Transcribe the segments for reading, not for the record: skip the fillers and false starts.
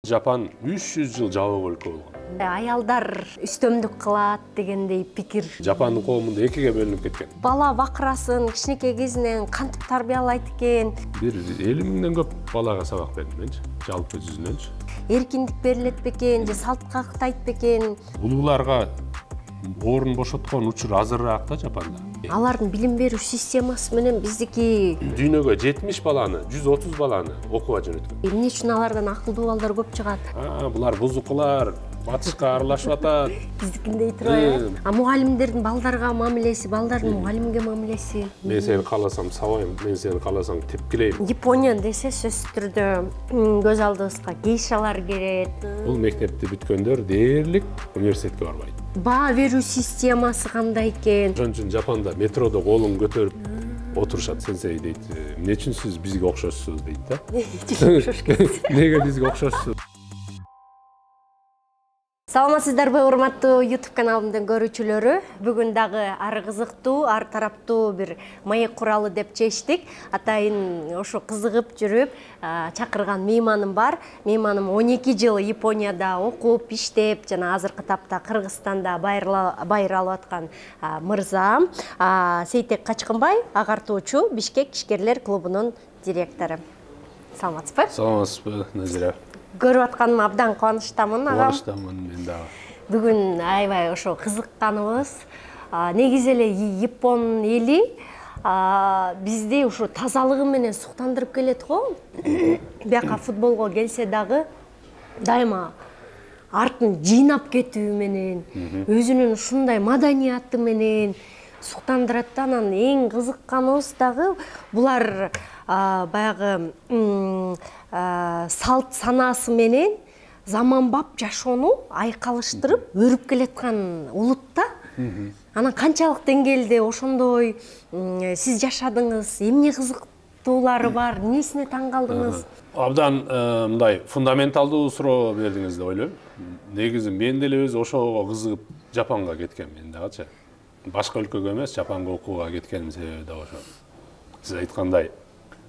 Жапан 300 жыл жабык өлкө болгон. Аялдар үстөмдүк кылат дегендей пикир. Жапандын коомунда экиге бөлүнүп кеткен. Бала бакырасын кичинекей кезинен кантип тарбиялайт экен? Бир 50 миңден көп балага сабак бердим менчи, жалпы жүзүнөнчү. Эркиндик берилет бекен же салтка тайт бекен? Улууларга орун бошоткон учур азырыраак да Жапанда. Алардын билим берүү системасы менен биздики Дүйнөгө 70 баланы, 130 баланы окууга жөнөткөн. эмне үчүн алардан акылдуу балдар көп чыгат? Булар бузукулар, батышка аралашып атат. Биздикиндей турбайбы? Мугалимдердин балдарга мамилеси, балдардын мугалимге мамилеси. Мен сени кааласам сабайм, мен сени кааласам тепкилейм. Япония десе сөзсүз түрдө көз алдыбызга гейшалар келет. Бул мектепти бүткөндөр дээрлик университетке барбайт. Баа берүү системасы кандай экен? Ошон үчүн Жапанда метродо колун көтөрүп отурушат, сенсей дейт. Эмне үчүн сиз бизге окшошсуз дейт да. Неге бизге окшошсуз? Саламатсыздарбы, урматтуу YouTube каналымдын көрүүчүлөрү? Бүгүн дагы ары кызыктуу, ар тараптуу бир маек куралы деп чечтик. Атайын ошо кызыгып жүрүп чакырган мейманым бар. Мейманым 12 жыл Японияда окуп, иштеп, жана азыркы тапта Кыргызстанда байыр алып аткан мырзам Сейтек Качкынбай, агартуучу, Бишкек ишкерлер клубунун директору. Саламатсызбы? Саламатсызбы, Назира. Көрүп атканыма абдан кубанычтамын, агам. Кубанычтамын мен дагы. Бүгүн аябай ошо кызыкканыбыз, негизи эле Япон эли бизди ушу тазалыгы менен суктандырып келет го. Бияка футболго келсе дагы дайыма артын жыйнап кетүү менен, өзүнүн ушундай маданияты менен суктандырат да. Анан эң кызыкканыбыз дагы булар баягы салт санаасы менен заманбап жашоону айкалыштырып өрүп келаткан улут да. Анан канчалык деңгээлде ошондой сиз жашадыңыз, эмне кызыктуулары бар, эмнесине таң калдыңыз? Абдан мындай фундаменталдуу суроо бердиңиз деп ойлойм. Негизи мен деле өзү ошого кызыгып Жапанга кеткем мен дагычы. Башка өлкөгө эмес, Жапанга окууга кеткеним себеби да ошо. Сиз айткандай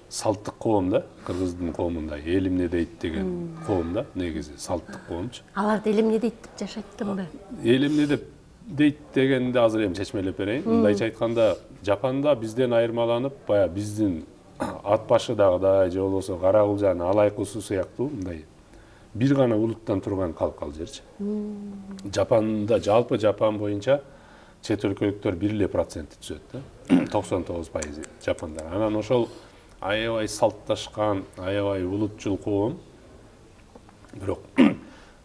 салттык коом да, кыргыздын коомунда эл эмне дейт деген коом да, негизи салттык коомчу. Аларды эл эмне дейт деп жашайт экенби? Эл эмне деп дейт дегенди азыр эми чечмелеп берейин. Мындайча айтканда, Жапанда бизден айырмаланып, бая биздин ат башыдагыдай же болбосо кара кулжанын алайкусу сыяктуу мындай бир гана улуттан турган калк ал жерчи. Жапанда жалпы Жапан боюнча чет өлкөлүктөр 1% түзөт да. 99% Жапандар. Анан ошол аябай салтташкан, аябай улутчул коом. Бирок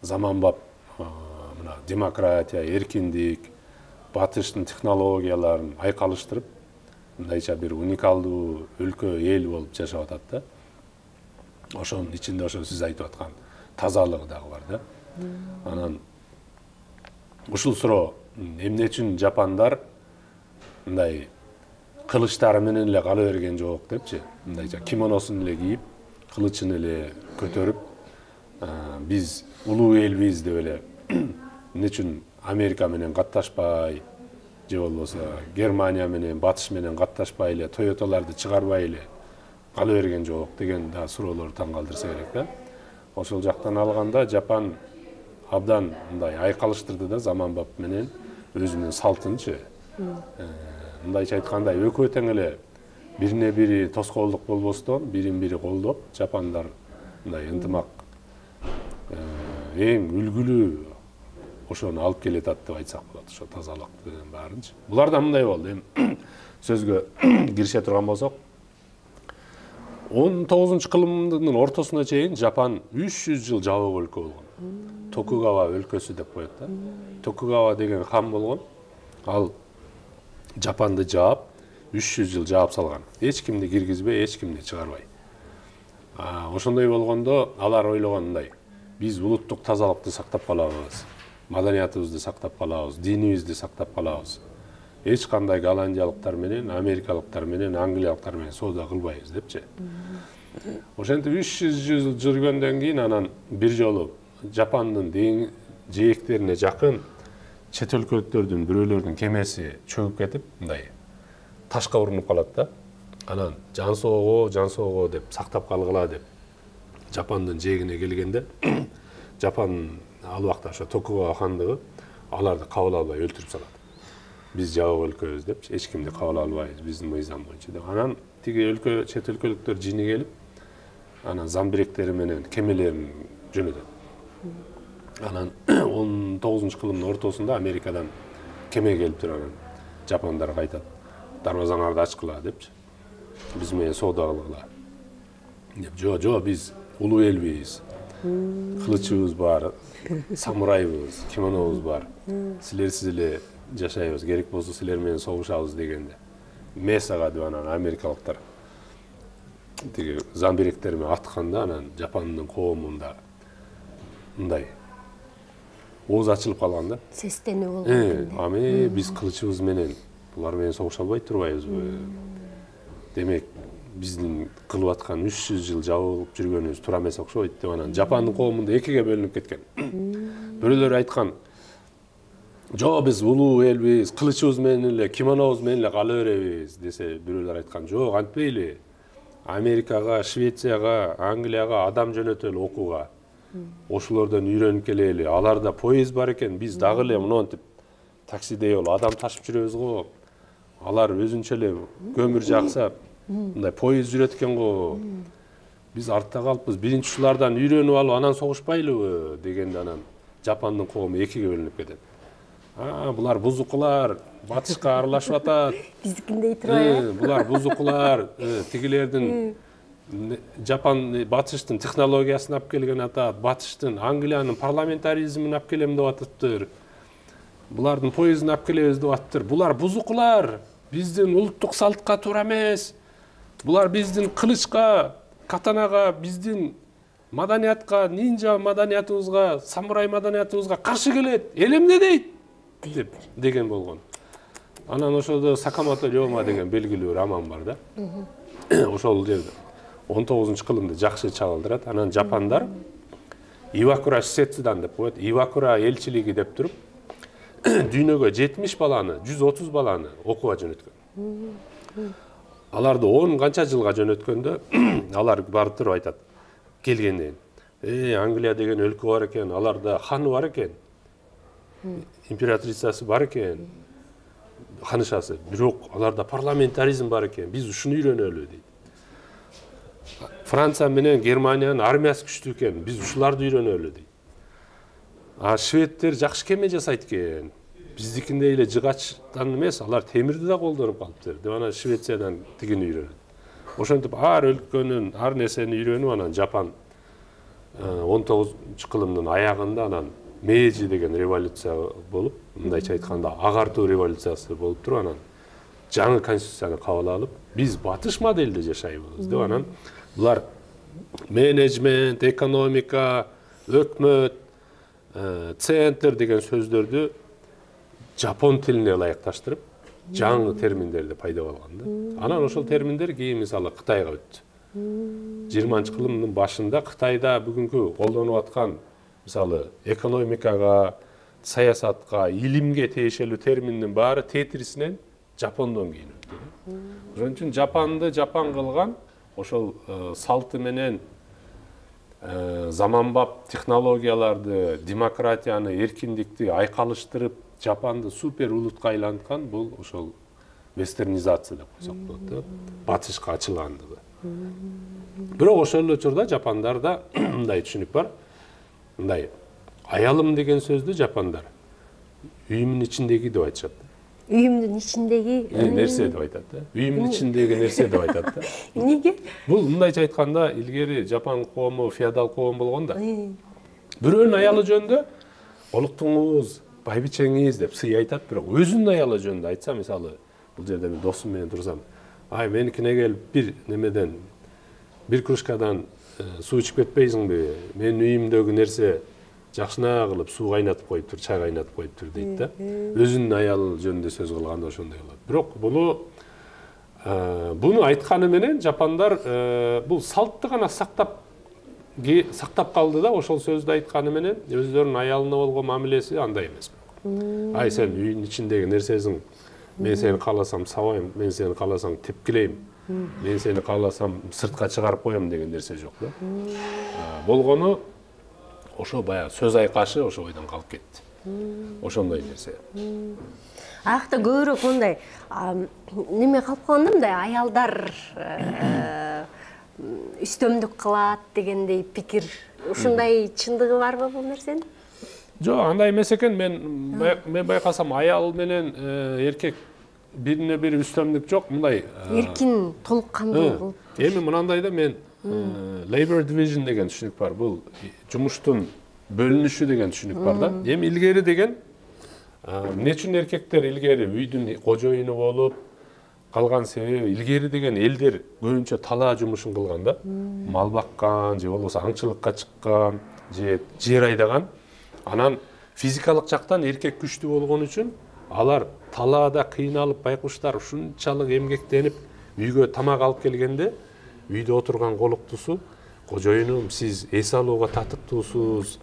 заманбап мына демократия, эркиндик, батыштын технологияларын айкалыштырып, мындайча бир уникалдуу өлкө, эл болуп жашап атат да. Ошонун ичинде ошо сиз айтып аткан тазалыгы дагы бар да. Анан ушул суроо эмне үчүн Жапандар мындай кылычтары менен эле кала берген жок депчи. Мындайча кимоносун эле кийип, кылычын эле көтөрүп, биз улуу элбиз деп эле эмне үчүн Америка менен катташпай, же болбосо Германия менен, Батыш менен катташпай эле, Тойоталарды чыгарбай эле кала берген жок деген да суроолор таң калтырса керек да. Ошол жактан алганда Жапан абдан мындай айкалыштырды да заманбап менен өзүнүн салтынчы. Мындайча айтканда экөө тең эле бирине бири тоскоолдук болбостон, бирин бири колдоп, Жапандар мындай ынтымак эң үлгүлүү ошону алып келатат деп айтсак болот, ошо тазалыкты баарынчы. Булар да мындай болду. Эми сөзгө кирише турган болсок, 19-кылымдын ортосуна чейин Жапан 300 жыл жабык өлкө болгон. Токугава өлкөсү деп коет да. Токугава деген хан болгон. Ал Жапанды жаап, 300 жыл жаап салган. Эч кимди киргизбей, эч кимди чыгарбай. Ошондой болгондо алар ойлогон мындай: биз улуттук тазалыкты сактап калабыз, маданиятыбызды сактап калабыз, динибизди сактап калабыз. Эч кандай голландиялыктар менен, америкалыктар менен, англиялыктар менен соода кылбайбыз депчи. Ошентип 300 жыл жүргөндөн кийин анан бир жолу Жапандын жээктерине жакын чет өлкөлүктөрдүн бирөөлөрдүн кемеси чөгүп кетип, мындай ташка урунуп калат да. Анан жан соого деп сактап калгыла деп Жапандын жээгине келгенде Жапан ал убакта ошо Токугава хандыгы аларды кабыл албай өлтүрүп салат. Биз жабык өлкөбүз деп, эч кимди кабыл албайбыз биздин мыйзам боюнча деп. Анан тиги өлкө чет өлкөлүктөр жини келип, анан замбиректери менен кемелерин жөнөтөт. Анан 19-кылымдын ортосунда Америкадан кеме келип туруп анан жапондар кайтат. Дарбазаңарды ачкыла депчи. Биз менен соода кылгыла. Деп, жо, биз улуу элбиз. Кылычыбыз бар, самурайбыз, кимонобуз бар. Силерсиз эле жашайбыз, керек болсо силер менен согушабыз дегенде. Месага деп анан америкалыктар тиги замбиректер менен атканда анан Жапандын коомунда мындай ооз ачылып калган да. Сестенүү болгон. Ами биз кылычыбыз менен булар менен согуша албай турбайбызбы? Демек биздин кылып аткан 300 жыл жабылып жүргөнүбүз туура эмес окшойт деп анан Жапандын коомунда экиге бөлүнүп кеткен. Бирөөлөр айткан, жо биз улуу элбиз, кылычыбыз менен эле, кимонобуз менен эле кала беребиз десе, бирөөлөр айткан, жок, антпейли. Америкага, Швецияга, Англияга адам жөнөтөлү окууга. Ошолордон үйрөнүп келели. Аларда поезд бар экен, биз дагы эле монтип таксидей болуп адам ташып жүрөбүз го. Алар өзүнчө эле көмүр жакса, мындай поезд жүрөт экен го. Биз артта калыппыз. Биринчи ушулардан үйрөнүп алып, анан согушпайлыбы дегенде анан Жапандын коому экиге бөлүнүп кетет. Булар бузукулар, батышка аралашып атат. Биздикиндей турбайбы? Булар бузукулар, тигилердин Жапан батыштын технологиясын алып келген атат, батыштын Англиянын парламентаризмин алып келем деп атыптыр. Булардын поездин алып келебиз деп атыптыр. Булар бузукулар, биздин улуттук салтка туура эмес. Булар биздин кылычка, катанага, биздин маданиятка, нинжа маданиятыбызга, самурай маданиятыбызга каршы келет. Эл эмне дейт? Деп деген болгон. Анан ошолдо Сакамото Рёма деген белгилүү бир роман бар да. Ошол жерде 19-кылымды жакшы чагылдырат. Анан жапандар Ивакура Шисетсудан деп коет. Ивакура элчилиги деп туруп, дүйнөгө 70 баланы, 130 баланы окууга жөнөткөн. Аларды 10 канча жылга жөнөткөндө, алар барып туруп айтат. Келгенден, Англия деген өлкө бар экен, аларда ханы бар экен. Императрицасы бар экен, ханышасы. Бирок аларда парламентаризм бар экен. Биз ушуну үйрөнөлү дейт. Франция менен Германиянын армиясы күчтүү экен. Биз ушуларды үйрөнөлү дейт. Шведтер жакшы кеме жасайт экен. Биздикиндей эле жыгачтан эмес, алар темирди да колдонуп калыптыр деп анан Швециядан тигини үйрөнөт. Ошентип ар өлкөнүн ар нерсени үйрөнүп анан Жапан 19-кылымдын аягында анан Мейджи деген революция болуп, мындайча айтканда агартуу революциясы болуп туруп анан жаңы конституцияны кабыл алып, биз батыш моделде жашайбыз деп анан булар менеджмент, экономика, өкмөт, центр деген сөздөрдү жапон тилине ылайыкташтырып, жаңы терминдерди пайда болгон да. Анан ошол терминдер кийин мисалы Кытайга өттү. 20-кылымдын башында Кытайда бүгүнкү колдонуп аткан мисалы экономикага, саясатка, илимге тиешелүү терминдин баары тетрисинен Жапондон кийин өттү. Ошон үчүн Жапанды Жапан кылган ошол салты менен заманбап технологияларды, демократияны, эркиндикти айкалыштырып, Жапанды супер улутка айланткан бул ошол вестернизация деп койсок болот да, батышка ачылгандыгы. Бирок ошол эле учурда жапандарда мындай түшүнүк бар. Мындай аялым деген сөздү жапандар үйүмүн ичиндеги деп айтышат. Үйүмдүн ичиндеги нерсе деп айтат да. Үйүмдүн ичиндеги нерсе деп айтат да. Эмнеге? Бул мындайча айтканда илгери Жапан коому феодал коом болгон да. Бирөөнүн аялы жөнүндө олуктуңуз, байбичеңиз деп сый айтат, бирок өзүнүн аялы жөнүндө айтса, мисалы, бул жерде мен досум менен турсам, меникине келип бир немеден, бир кружкадан суу ичип кетпейсиңби? Менин үйүмдөгү нерсе жакшына кылып суу кайнатып коюптур, чай кайнатып коюптур дейт да. Өзүнүн аялы жөнүндө сөз кылганда ошондой болот. Бирок буну айтканы менен жапандар бул салтты гана сактап калды да, ошол сөздү айтканы менен өздөрүнүн аялына болгон мамилеси андай эмес. Сен үйүнүн ичиндеги нерсесиң, мен сени кааласам сабайм, мен сени кааласам тепкилейм, мен сени кааласам сыртка чыгарып коем деген нерсе жок да. Болгону ошо баягы сөз айкашы ошо бойдон калып кетти. Ошондой нерсе. Аякта көбүрөөк мындай неме калып калганда мындай аялдар үстөмдүк кылат дегендей пикир. Ушундай чындыгы барбы бул нерсенин? Жок, андай эмес экен. Мен байкасам аял менен эркек бирине бири үстөмдүк жок. Мындай эркин толук кандуу кылып. Эми мынандай да мен labor division деген түшүнүк бар. Бул жумуштун бөлүнүшү деген түшүнүк бар да. Эми илгери деген эмне үчүн эркектер илгери үйдүн кожоюну болуп калган себеби илгери деген элдер көбүнчө талаа жумушун кылган да. Мал баккан же болбосо аңчылыкка чыккан же жер айдаган. Анан физикалык жактан эркек күчтүү болгон үчүн алар талаада кыйналып байкуштар ушунчалык эмгектенип үйгө тамак алып келгенде үйдө отурган колуктусу кожоюнум сиз эс алууга татыктуусуз,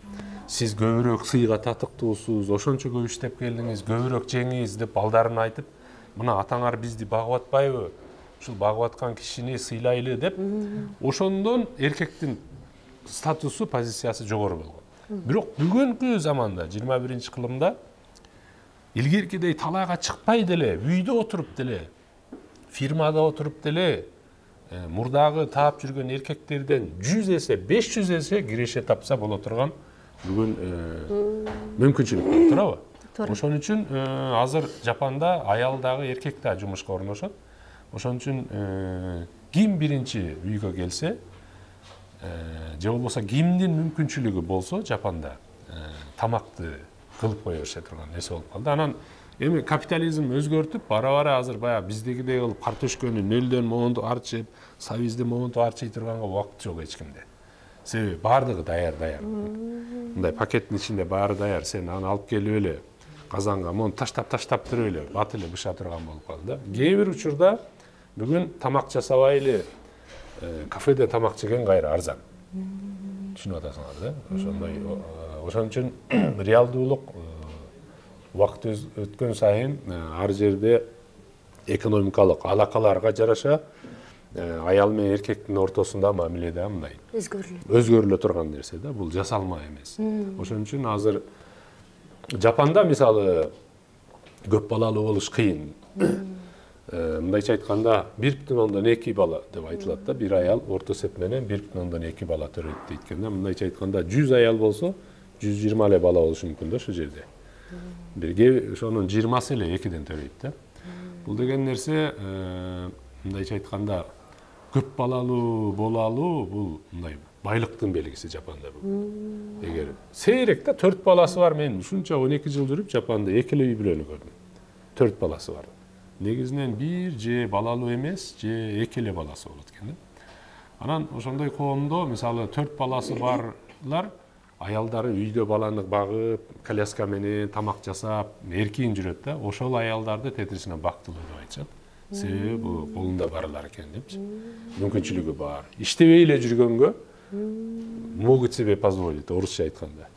сиз көбүрөөк сыйга татыктуусуз, ошончо көп иштеп келдиңиз, көбүрөөк жеңиз деп балдарын айтып, мына атаңар бизди багып атпайбы? Ушул багып аткан кишини сыйлайлы деп, ошондон эркектин статусу, позициясы жогору болгон. Бирок бүгүнкү заманда 21-кылымда илгеркидей талаага чыкпай деле, үйдө отуруп деле, фирмада отуруп деле мурдагы таап жүргөн эркектерден 100 эсе, 500 эсе киреше тапса боло турган бүгүн мүмкүнчүлүк бар, туурабы? Ошон үчүн азыр Жапанда аял дагы эркек да жумушка орношот. Ошон үчүн ким биринчи үйгө келсе, же болбосо кимдин мүмкүнчүлүгү болсо Жапанда тамакты кылып кое берише турган нерсе болуп калды. Анан эми капитализм өзгөртүп, бара-бара азыр баягы биздегидей кылып картошканы нөлдөн момунтуп арчып, сабизди момунтуп арчый турганга убакыт жок эч кимде. Себеби баардыгы даяр. Мындай пакеттин ичинде баары даяр. Сен аны алып келип эле казанга мону таштап туруп эле бат эле быша турган болуп калды да. Кээ бир учурда бүгүн тамак жасабай эле кафеде тамак жеген кайра арзан. Түшүнүп атасыңар да? Ошондой. Ошон үчүн реалдуулук убакыт өткөн сайын ар жерде экономикалык алакаларга жараша аял менен эркектин ортосунда мамиледе мындай өзгөрүлө турган нерсе да. Бул жасалма эмес. Ошон үчүн азыр Жапанда мисалы көп балалуу болуш кыйын. Мындайча айтканда 1,2 бала деп айтылат да. Бир аял орто эсеп менен 1,2 бала төрөйт дейт экен да. Мындайча айтканда 100 аял болсо 120 эле бала болушу мүмкүн да ошол жерде. Бирге ошонун 20сы эле 2ден төрөйт да. Бул деген нерсе мындайча айтканда көп балалуу болалуу бул мындай байлыктын белгиси Жапанда бул. Эгер сейрек да 4 баласы бар, мен ушунча 12 жыл жүрүп Жапанда 2 үй бүлөнү көрдүм. 4 баласы бар. Негизинен бир же балалуу эмес, же 2 эле баласы болот экен да. Анан ошондой коомдо мисалы 4 баласы барлар аялдары үйдө баланы багып, коляска менен тамак жасап, эркин жүрөт да. Ошол аялдарды тетрисине бактылуу деп айтышат. Себеби бул колунда барлар экен депчи. Мүмкүнчүлүгү бар. Иштебей эле жүргөнгө могут себе позволить, орусча айтканда.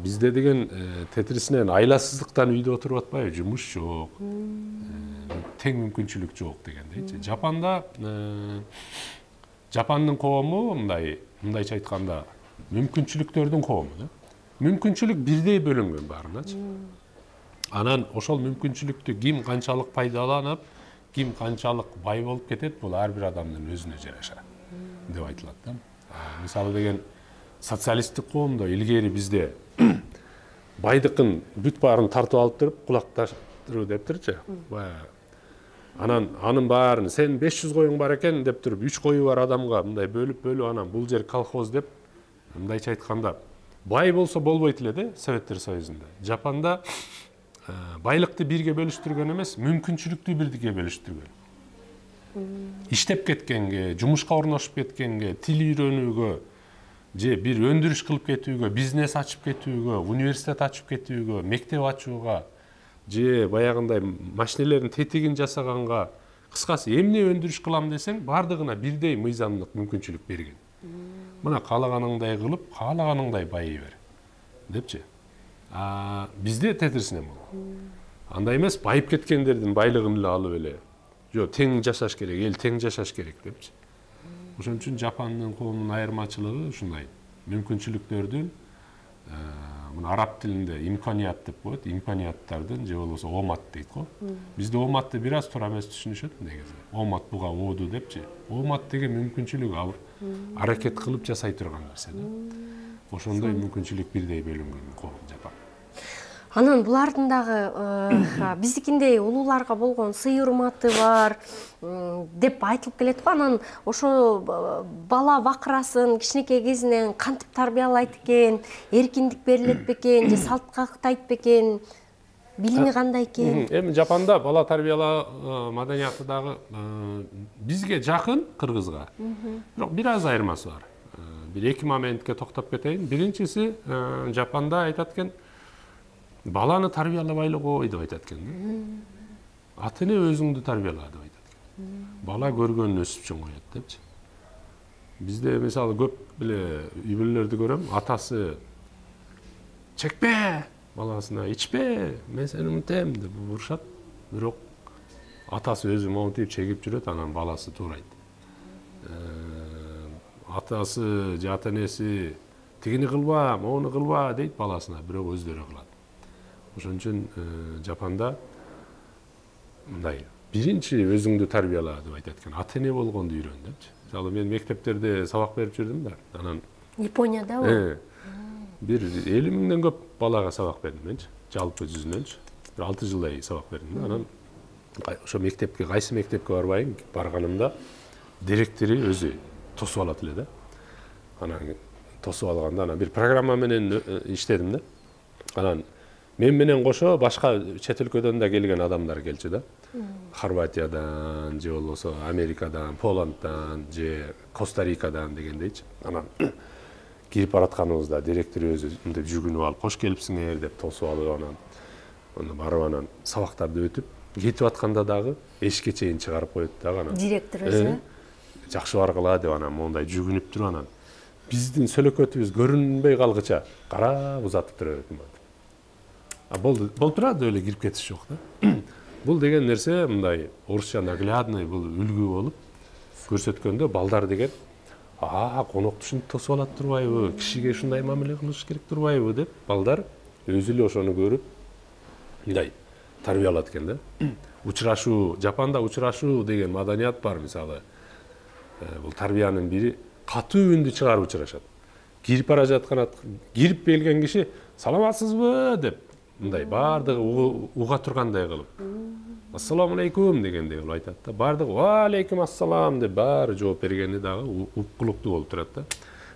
Бизде деген тетрисинен айласыздыктан үйдө отуруп атпайбы, жумуш жок. Тең мүмкүнчүлүк жок дегендейчи. Жапандын коому мындайча айтканда мүмкүнчүлүктөрдүн коому да. Мүмкүнчүлүк бирдей бөлүнгөн баарыначы. Анан ошол мүмкүнчүлүктү ким канчалык пайдаланып, ким канчалык бай болуп кетет, бул ар бир адамдын өзүнө жараша деп айтылат да. Мисалы деген социалисттик коомдо илгери бизде байдыкын бүт баарын тартып алып туруп кулакташтыруу деп турчу. Анан анын баарын сен 500 коюң бар экен деп туруп 3 кою бар адамга мындай бөлүп анан бул жер колхоз деп мындайча айтканда бай болсо болбойт эле да Советтер Союзунда. Жапанда байлыкты бирге бөлүштүргөн эмес, мүмкүнчүлүктү бирге бөлүштүргөн. Иштеп кеткенге, жумушка орношуп кеткенге, тил үйрөнүүгө, же бир өндүрүш кылып кетүүгө, бизнес ачып кетүүгө, университет ачып кетүүгө, мектеп ачууга, же баягындай машинелердин тетигин жасаганга, кыскасы эмне өндүрүш кылам десең, бардыгына бирдей мыйзамдык мүмкүнчүлүк берген. Мына каалаганыңдай кылып, каалаганыңдай байый бер депчи. Бизде тетрисинен бул. Андай эмес, байып кеткендердин байлыгын эле алып эле, жок, тең жашаш керек, эл тең жашаш керек депчи. Ошон үчүн Жапандын коомунун айырмачылыгы ушундай. мүмкүнчүлүктөрдүн мына араб тилинде имканият деп коет, имканияттардын же болбосо омат дейт го. Бизде оматты бир аз туура эмес түшүнүшөт негизи. Омат буга ооду депчи. Омат деген мүмкүнчүлүк, ал аракет кылып жасай турган нерсе да. Ошондой мүмкүнчүлүк бирдей бөлүнгөн го Жапан. Анан булардын дагы биздикиндей улууларга болгон сый урматы бар деп айтылып келет го. Анан ошо бала бакырасын кичинекей кезинен кантип тарбиялайт экен, эркиндик берилет бекен же салтка тайт бекен, билими кандай экен? Эми Жапанда бала тарбиялоо маданияты дагы бизге жакын, кыргызга. Бирок бир аз айырмасы бар. Бир эки моментке токтоп кетейин. Биринчиси, Жапанда айтат экен, баланы тарбиялабайлы кой деп айтат экен. Ата эне өзүңдү тарбияла деп айтат экен. Бала көргөнүн өсүп чоңойот депчи. Бизде мисалы көп эле үй бүлөлөрдү көрөм, атасы чекпе, баласына ичпе, мен сени умутем деп урушат. Бирок атасы өзү момунтип чегип жүрөт, анан баласы туурайт. Атасы же ата энеси тигини кылба, моуну кылба дейт баласына, бирок өздөрү кылат. Ошон үчүн Жапанда мындай биринчи өзүңдү тарбияла деп айтат экен. Ата эне болгонду үйрөн депчи. Мисалы мен мектептерде сабак берип жүрдүм да. Анан Япониядабы? Бир 50 миңден көп балага сабак бердим менчи. Жалпы жүзүнөнчү. Бир 6 жылдай сабак бердим да. Анан ошо мектепке, кайсы мектепке барбайын, барганымда директори өзү тосуп алат эле да. Анан тосуп алганда анан бир программа менен иштедим да. Анан мен менен кошо башка чет өлкөдөн да келген адамдар келчү да. Хорватиядан, же болбосо Америкадан, Поланддан, же Коста-Рикадан дегендейчи. Анан кирип баратканыбызда директор өзү мынтип жүгүнүп алып, кош келипсиңер деп тосуп алып, анан барып анан сабактарды өтүп, кетип атканда дагы эшикке чейин чыгарып коет дагы анан. Директор өзү? Жакшы баргыла деп анан мондай жүгүнүп туруп анан биздин сөлөкөтүбүз көрүнбөй калгыча карап узатып тура берет. Болуп турат эле кирип кетиш жок да. Бул деген нерсе мындай орусча наглядный, бул үлгү болуп көрсөткөндө балдар деген конокту ушинтип тосуп алат турбайбы, кишиге ушундай мамиле кылыш керек турбайбы деп балдар өзү эле ошону көрүп мындай тарбиялат экен да. Учурашуу, Жапанда учурашуу деген маданият бар, мисалы. Бул тарбиянын бири катуу үндү чыгарып учурашат. Кирип бара жаткан кирип келген киши саламатсызбы деп мындай баардыгы уга тургандай кылып. Ассаламу алейкум дегендей кылып айтат да. Баардыгы ва алейкум ассалам деп баары жооп бергени дагы уккулуктуу болуп турат да.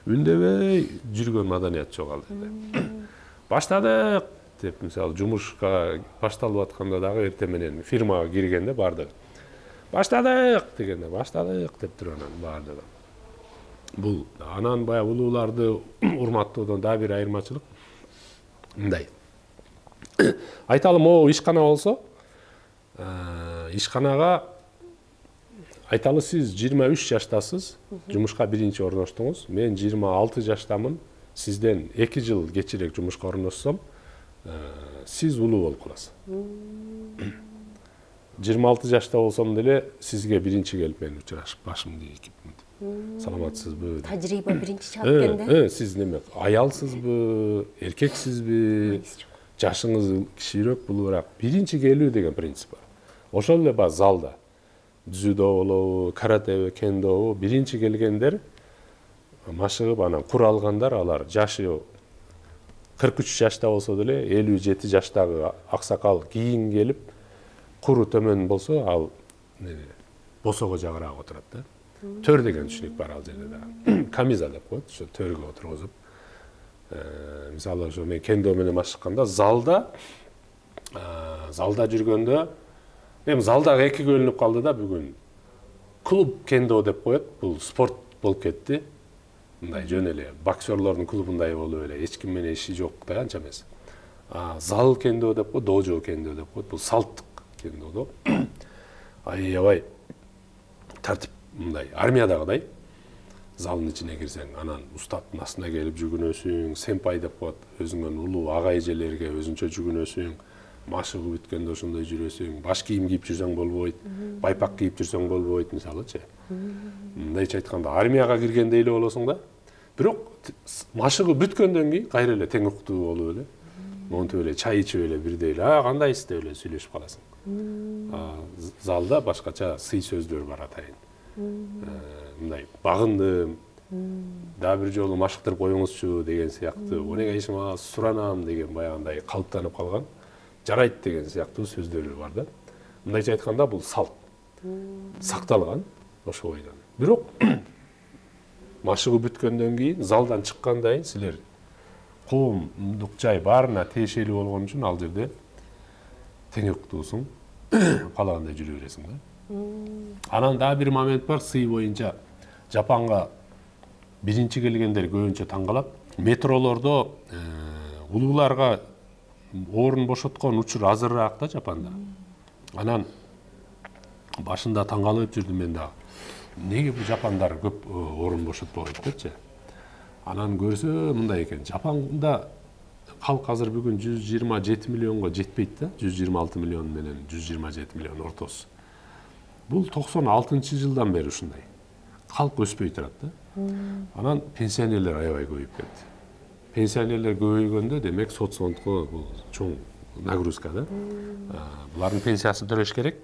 Үндөбөй жүргөн маданият жоголду да. Баштадык деп мисалы жумушка башталып атканда дагы эртең менен фирмага киргенде баардыгы баштадык дегенде баштадык деп туруп анан баардыгы. Бул анан баягы улууларды урматтоодон дагы бир айырмачылык мындай. Айталы могу ишкана болсо, ишканага айталы сиз 23 жаштасыз, жумушка биринчи орноштуңуз. Мен 26 жаштамын. Сизден 2 жыл кечирээк жумушка орношсом, сиз улуу болуп каласыз. 26 жашта болсом деле сизге биринчи келип мен учурашып башымды ийип саламатсызбы? Тажрыйба биринчи чыгып келгенде. Сиз неме, аялсызбы, эркексизби? Жашыңыз кичиирөөк булураак биринчи келүү деген принцип бар. Ошол эле бар залда. Дзюдо болобу, каратеби, кендобу биринчи келгендер машыгып анан кур алгандар, алар жашы 43 жашта болсо деле 57 жаштагы аксакал кийин келип куру төмөн болсо ал босого жагыраак отурат да. Төр деген түшүнүк бар ал жерде да. Камиза деп коет, ошо төргө отургузуп. Мисалы ошо мен кендо менен машыкканда залда жүргөндө эми залда эки бөлүнүп калды да бүгүн. Клуб кендо деп коет, бул спорт болуп кетти. Мындай жөн эле боксерлордун клубундай болуп эле эч ким менен иши жок да, анча эмес. Зал кендо деп коет, дожо кендо деп коет, бул салттык кендо. Аябай тартип мындай армиядагыдай. Залдын ичине кирсең, анан устаттын астына келип жүгүнөсүң, сенпай деп коет, өзүңдөн улуу ага эжелерге өзүнчө жүгүнөсүң, машыгып бүткөндө ошондой жүрөсүң, баш кийим кийип жүрсөң болбойт, байпак кийип жүрсөң болбойт, мисалычы. Мындайча айтканда, армияга киргендей эле болосуң да. бирок машыгы бүткөндөн кийин кайра эле тең уктуу болуп эле монтип эле чай ичип эле бирдей эле кандайсыз деп эле сүйлөшүп каласың. Залда башкача сый сөздөр бар атайын. Мындай багындым, да бир жолу машыктырып коюңузчу деген сыяктуу, онегейшима суранам деген баягындай калыптанып калган, жарайт деген сыяктуу сөздөр бар да. Мындайча айтканда бул салт сакталган ошо бойдон. Бирок машыгы бүткөндөн кийин залдан чыккандан кийин силер коомдук жай баарына тиешелүү болгон үчүн ал жерде тең уктуусуң, каалагандай жүрө бересиң да. Анан дагы бир момент бар, сый боюнча Жапанга биринчи келгендер көбүнчө таң калат. Метролордо улууларга орун бошоткон учур азырыраак да Жапанда. Анан башында таң калып жүрдүм мен дагы. Неге бул жапандар көп орун бошотпойт депчи. Анан көрсө мындай экен. Жапанда халк азыр бүгүн 127 миллионго жетпейт да. 126 миллион менен 127 миллион ортосу. Бул 96-жылдан бери ушундай. Халк өспөй турат да. Анан пенсионерлер аябай көбөйүп кетти. Пенсионерлер көбөйгөндө демек соцфондко бул чоң нагрузка да. Булардын пенсиясын төлөш керек.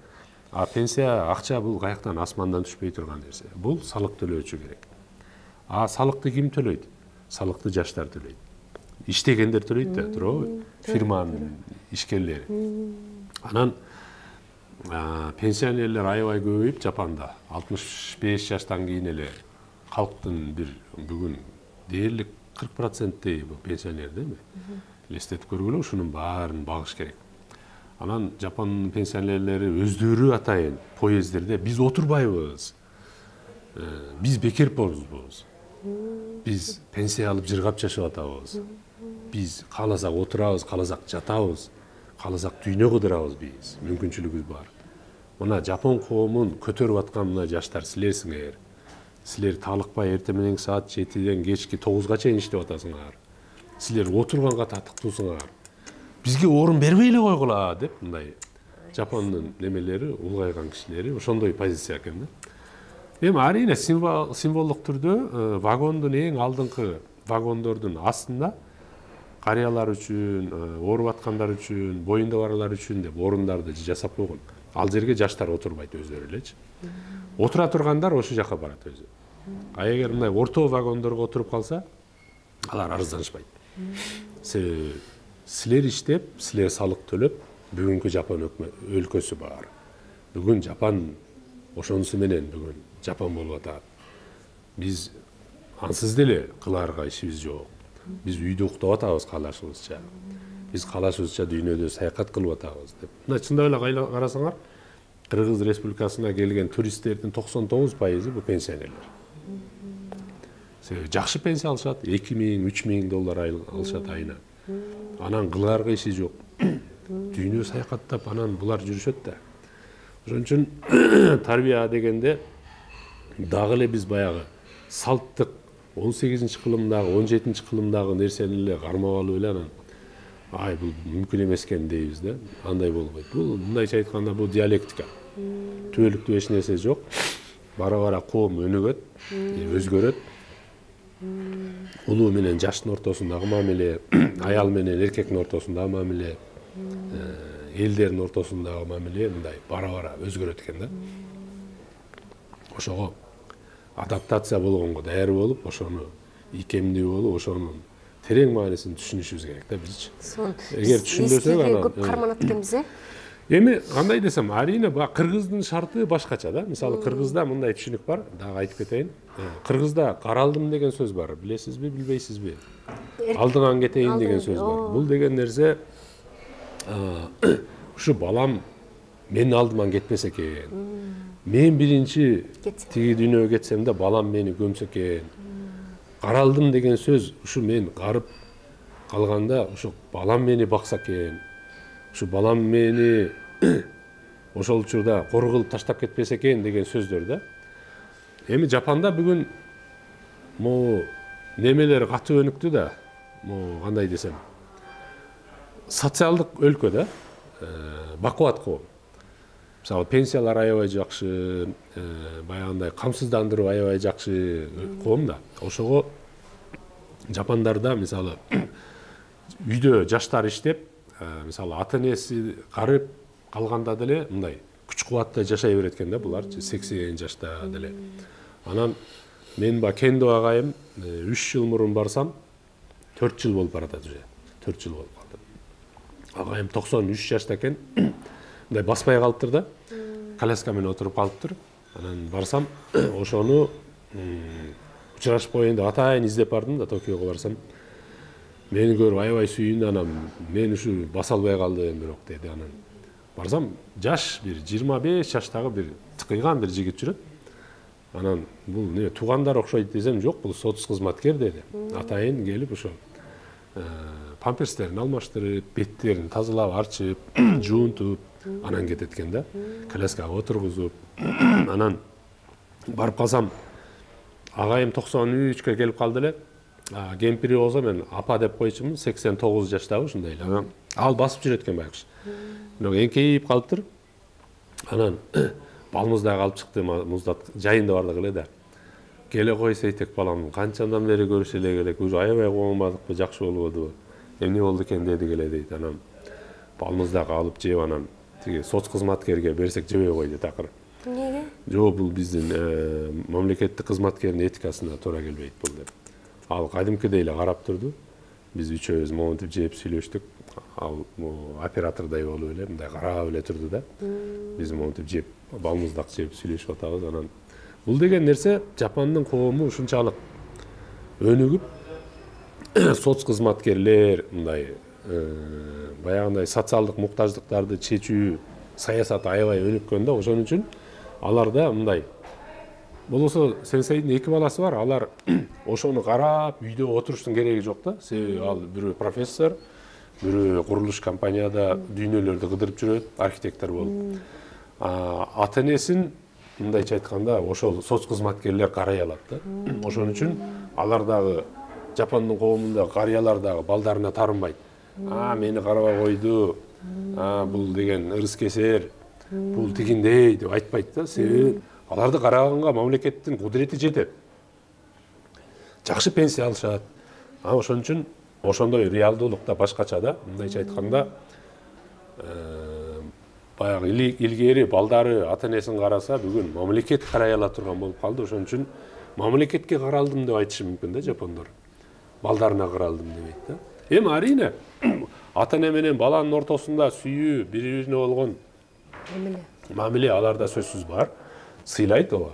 А пенсия акча бул каяктан асмандан түшпөй турган нерсе. Бул салык төлөөчү керек. А салыкты ким төлөйт? Салыкты жаштар төлөйт. Иштегендер төлөйт да, туурабы? Фирманын ишкерлери. Анан пенсионерлер аябай көбөйүп Жапанда 65 жаштан кийин эле халктын бир бүгүн дээрлик 40%-дей бул пенсионер дейби? Элестетип көргүлө, ушунун баарын багыш керек. Анан Жапан пенсионерлери өздөрү атайын поездерде биз отурбайбыз. Биз бекер болбуз. Биз пенсия алып жыргап жашап атабыз. Биз кааласак отурабыз, кааласак жатабыз, кааласак дүйнө кыдырабыз биз. Мүмкүнчүлүгүбүз бар. Мына Жапон коомун көтөрүп аткан мына жаштар силерсиңер. Силер талыкпай эртең менен саат 7-ден кечки 9-га чейин иштеп атасыңар. Силер отурганга татыктуусуңар. Бизге орун бербей эле койгула деп мындай Жапондун немелери, улгайган кишилери ошондой позиция экен да. Эми арийне символдук түрдө вагондун эң алдыңкы вагондордун астында карыялар үчүн, ооруп аткандар үчүн, боюнда баралар үчүн деп орундарды жасап койгон. Ал жерге жаштар отурбайт өздөрү элечи. Отура тургандар ошол жака барат өзү. А эгер мындай орто вагондорго отуруп калса, алар арызданышпайт. Силер иштеп, силер салык төлөп, бүгүнкү Жапон өлкөсү бар. Бүгүн Жапан ошонусу менен бүгүн Жапан болуп атат. Биз ансыз деле кылаарга ишибиз жок. Биз үйдө уктап атабыз каалашыбызча. Биз каалашыбызча дүйнөдө саякат кылып атабыз деп. Мына чындап эле карасаңар, Кыргыз Республикасына келген туристтердин 99% бул пенсионерлер. Жакшы пенсия алышат, 2000-3000 доллар алышат айына. Анан кылаарга иши жок. Дүйнө саякаттап анан булар жүрүшөт да. Ошон үчүн тарбия дегенде дагы эле биз баягы салттык 18-кылымдагы, 17-кылымдагы нерсени эле кармап алып эле анан бул мүмкүн эмес экен дейбиз да. Андай болбойт. Бул мындайча айтканда бул диалектика. Түбөлүктүү эч нерсе жок. Бара-бара коом өнүгөт, өзгөрөт. Улуу менен жаштын ортосундагы мамиле, аял менен эркектин ортосундагы мамиле, элдердин ортосундагы мамиле мындай бара-бара өзгөрөт экен да. Ошого адаптация болгонго даяр болуп, ошону икемдүү болуп, ошонун терең маанисин түшүнүшүбүз керек да бизчи. Эгер түшүнбөсөк анан көп карманат экенбиз э? Эми кандай десем, арийне Кыргыздын шарты башкача да. Мисалы Кыргызда мындай түшүнүк бар, дагы айтып кетейин. Кыргызда каралдым деген сөз бар. Билесизби, билбейсизби? Алдыңан кетейин деген сөз бар. Бул деген нерсе ушу балам менин алдыман кетпесе экен. Мен биринчи тиги дүйнөгө кетсем да балам мени көмсө экен. Каралдым деген сөз ушу мен карып калганда ушу балам мени бакса экен. Ушу балам мени ошол учурда кор кылып таштап кетпесе экен деген сөздөр да. Эми Жапанда бүгүн могу немелер катуу өнүктү да. Могу кандай десем, социалдык өлкө да. Бакубат коом. Мисалы пенсиялар аябай жакшы, баягындай камсыздандыруу аябай жакшы коом да. Ошого Жапандарда мисалы үйдө жаштар иштеп, мисалы ата энеси карып калганда деле мындай күч кубатта жашай берет экен да булар 80 жашта деле. Анан мен кендо агайым 3 жыл мурун барсам 4 жыл болуп баратат уже. 4 жыл болуп калды. Агайым 93 жашта экен. Мындай баспай калыптыр да. Коляска менен отуруп калыптыр. Анан барсам ошону учурашып коеюн деп атайын издеп бардым да Токиого барсам. Мени көрүп аябай сүйүндү, анан мен ушу баса албай калдым бирок деди. Анан барсам жаш бир 25 жаштагы бир тыкыйган бир жигит жүрөт. Анан бул не туугандар окшойт десем, жок, бул соц кызматкер деди. Атайын келип ошо памперстерин алмаштырып, беттерин тазалап, арчып, жуунтуп, анан кетет экен да. Коляскага отургузуп, анан барып калсам агайым 93-кө келип калды эле. Кемпири болсо мен апа деп койчумун, 89 жаштагы ушундай эле. Анан ал басып жүрөт экен байкуш. Бирок эңкейип калыптыр. Анан балмуздак алып чыкты, муздат жайында бардык эле да. Келе кой Сейтек балам, канчадан бери көрүшө эле келек, уже аябай коомадыкпы, жакшы болбодубу? Эмне болду экен деди эле дейт. Анан балмуздак алып жеп, анан тиги соц кызматкерге берсек жебей койду такыр. Неге? Жок, бул биздин мамлекеттик кызматкердин этикасына туура келбейт бул деп. Ал кадимкидей эле карап турду. Биз үчөөбүз момунтип жеп сүйлөштүк. Ал оператордой болуп эле мындай карап эле турду да. Биз момунтип жеп, балмуздак жеп сүйлөшүп атабыз. Анан бул деген нерсе Жапандын коому ушунчалык өнүгүп, соц кызматкерлер мындай баягындай социалдык муктаждыктарды чечүү саясаты аябай өнүккөн да. Ошон үчүн аларда мындай болосо сенсейдин 2 баласы бар, алар ошону карап үйдө отуруштун кереги жок да. Себеби ал бирөө профессор, бирөө курулуш компанияда дүйнөлөрдү кыдырып жүрөт, архитектор болуп. Ата энесин мындайча айтканда ошол соц кызматкерлер карай алат да. Ошон үчүн алар дагы Жапандын коомунда карыялар дагы балдарына тарынбайт. Мени карабай койду, бул деген ырыс кесер, бул тигиндей деп айтпайт да. Себеби аларды караганга мамлекеттин кудурети жетет. Жакшы пенсия алышат. Ошон үчүн ошондой реалдуулук да башкача да. Мындайча айтканда баягы илгери балдары ата энесин караса, бүгүн мамлекет карай ала турган болуп калды. Ошон үчүн мамлекетке каралдым деп айтышы мүмкүн да Жапондор. Балдарына каралдым дебейт да. Эми арийне ата эне менен баланын ортосунда сүйүү, бири-бирине болгон мамиле аларда сөзсүз бар. Сыйлайт ооба.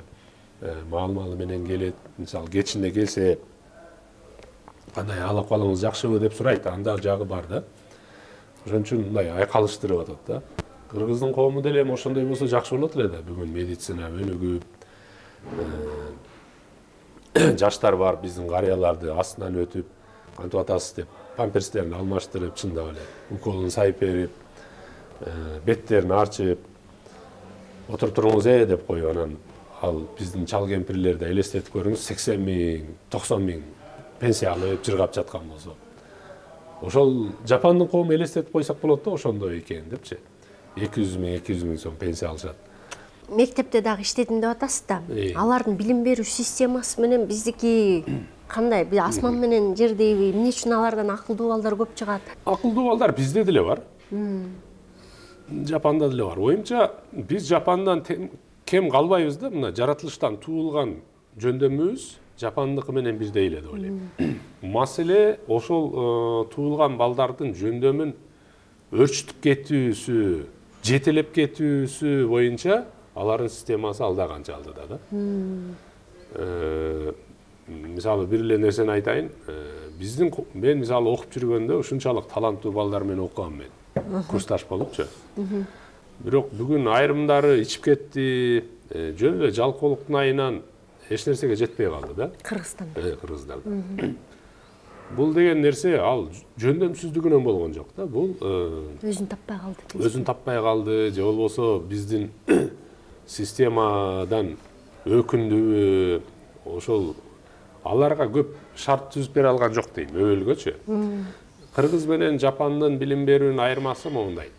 Маал-маалы менен келет. Мисалы кечинде келсе, кандай алып-калыңыз жакшыбы деп сурайт. Анда жагы бар да. Ошон үчүн мындай айкалыштырып атат да. Кыргыздын коому деле ошондой болсо жакшы болот эле да. Бүгүн медицина өнүгүп, жаштар бар биздин карыяларды астынан өтүп, кантип атасыз деп памперстерин алмаштырып, чындап эле уколун сайып берип, беттерин арчып, отуруп туруңуз деп коюп, анан ал биздин чал кемпирлерди элестетип көрүңүз, 80 000, 90 000 пенсия алып жыргап жаткан болсо. Ошол Жапандын коому элестетип койсок болот да, ошондой экен депчи. 200 000 сом пенсия алышат. Мектепте дагы иштедим деп атасыз да. Алардын билим берүү системасы менен биздики кандай? Биз асман менен жердейби? Эмне үчүн алардан акылдуу балдар көп чыгат? Акылдуу балдар бизде деле бар. Жапанда деле бар. Оюмча биз Жапандан кем калбайбыз да. Мына жаратылыштан туулган жөндөмүбүз Жапандыкы менен бирдей эле деп ойлойм. Маселе ошол туулган балдардын жөндөмүн өрчүтүп кетүүсү, жетелеп кетүүсү боюнча алардын системасы алда канча алдыда да. Мисалы бир эле нерсени айтайын. Мен мисалы окуп жүргөндө ушунчалык таланттуу балдар менен окугам мен. Курсташ болупчу. Бирок бүгүн айрымдары ичип кетти, жөн эле жалкоолуктун айынан эч нерсеге жетпей калды да. Кыргызстанда. Кыргыздарда. Бул деген нерсе ал жөндөмсүздүгүнөн болгон жок да. Бул өзүн таппай калды. Өзүн таппай калды, же болбосо биздин системадан өкүндүбү, ошол аларга көп шарт түзүп бере алган жок дейм, өбөлгөчү. Кыргыз менен Жапандын билим берүүнүн айырмасы мондай.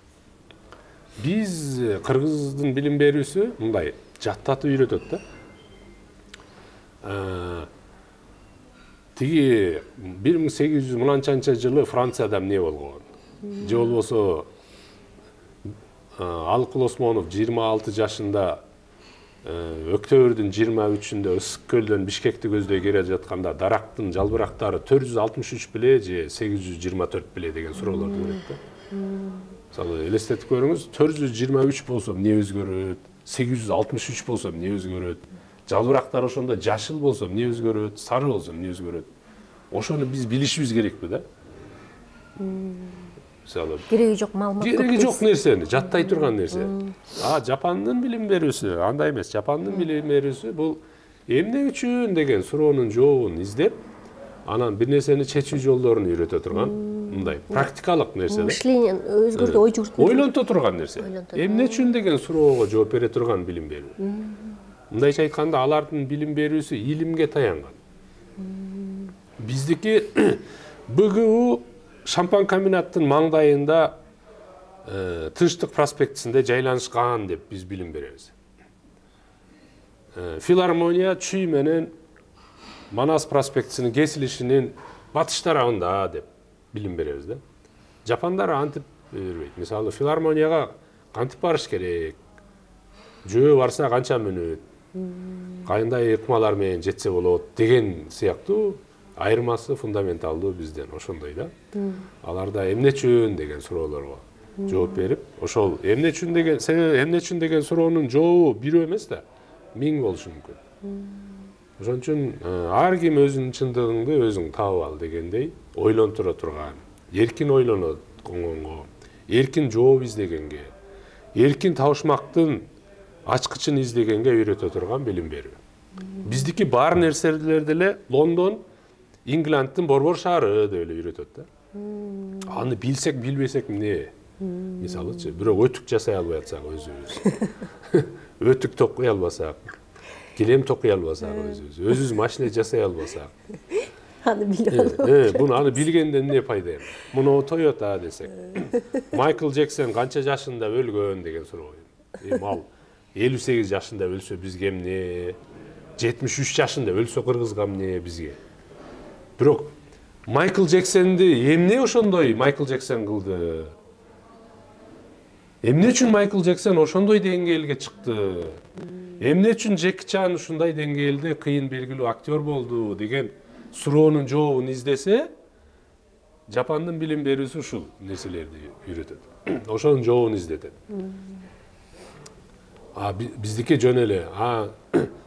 Биз кыргыздын билим берүүсү мындай жаттатып үйрөтөт да. тиги 1800 мынанчанча жылы Францияда эмне болгон? Же болбосо Алыкул Осмонов 26 жашында октябрдын 23-ндө Ысык көлдөн Бишкекти көздөй келе жатканда дарактын жалбырактары 463 беле же 824 беле деген суроолорду көрөт да. Мисалы элестетип көрүңүз, 423 болсо эмне өзгөрөт? 863 болсо эмне өзгөрөт? Жалбырактар ошондо жашыл болсо эмне өзгөрөт? Сары болсо эмне өзгөрөт? Ошону биз билишибиз керекпи да? Мисалы кереги жок маалымат. Кереги жок нерсени, жаттай турган нерсе. Жапандын билим берүүсү, андай эмес. Жапандын билим берүүсү бул эмне үчүн деген суроонун жообун издеп, анан бир нерсени чечүү жолдорун үйрөтө турган мындай практикалык нерсе. Мышлениен өзгөртө, ой жүгүртүү. Ойлонто турган нерсе. Эмне үчүн деген суроого жооп бере турган билим берүү. Мындайча айтканда, алардын билим берүүсү илимге таянган. Биздики БГУ Шампан комбинаттын маңдайында Тынчтык проспектисинде жайланышкан деп биз билим беребиз. Филармония Чүй менен Манас проспектисинин кесилишинин батыш тарабында деп билим беребиз да. Жапандар антип бербейт. Мисалы филармонияга кантип барыш керек? Жөө барса канча мүнөт? Кандай ыкмалар менен жетсе болот деген сыяктуу айырмасы фундаменталдуу бизден ошондой да. Аларда эмне үчүн деген суроолорго жооп берип, ошол эмне үчүн деген себеби эмне үчүн деген суроонун жообу бирөө эмес да, 1000 болушу мүмкүн. Ошон үчүн ар ким өзүнүн чындыгыңды өзүң таап ал дегендей ойлонтура турган, эркин ойлонгонго, эркин жооп издегенге, эркин табышмактын ачкычын издегенге үйрөтө турган билим берүү. Биздики бар нерселер деле Лондон, Ингландтын борбор шаары деп эле үйрөтөт да. Аны билсек, билбесек эмне? Мисалычы, бирок өтүк жасай албай атсак өзүбүз. Өтүк токуй албасак, килем токуй албасак өзүбүз машина жасай албасак. Аны биле. Аны билгенден эмне пайда? Муну Toyota десек. Майкл Джексон канча жашында өлгөн деген суроо. Ал 58 жашында өлсө бизге эмне? 73 жашында өлсө кыргызга эмне бизге? Бирок Майкл Джексонду эмне ошондой Майкл Джексон кылды? Эмне үчүн Майкл Джексон ошондой деңгээлге чыкты? Эмне үчүн Джеки Чан ушундай деңгээлде кыйын белгилүү актер болду деген суроонун жообун издесе, Жапандын билим берүүсү ушул нерселерди үйрөтөт. Ошонун жообун издетет. Биздики жөн эле,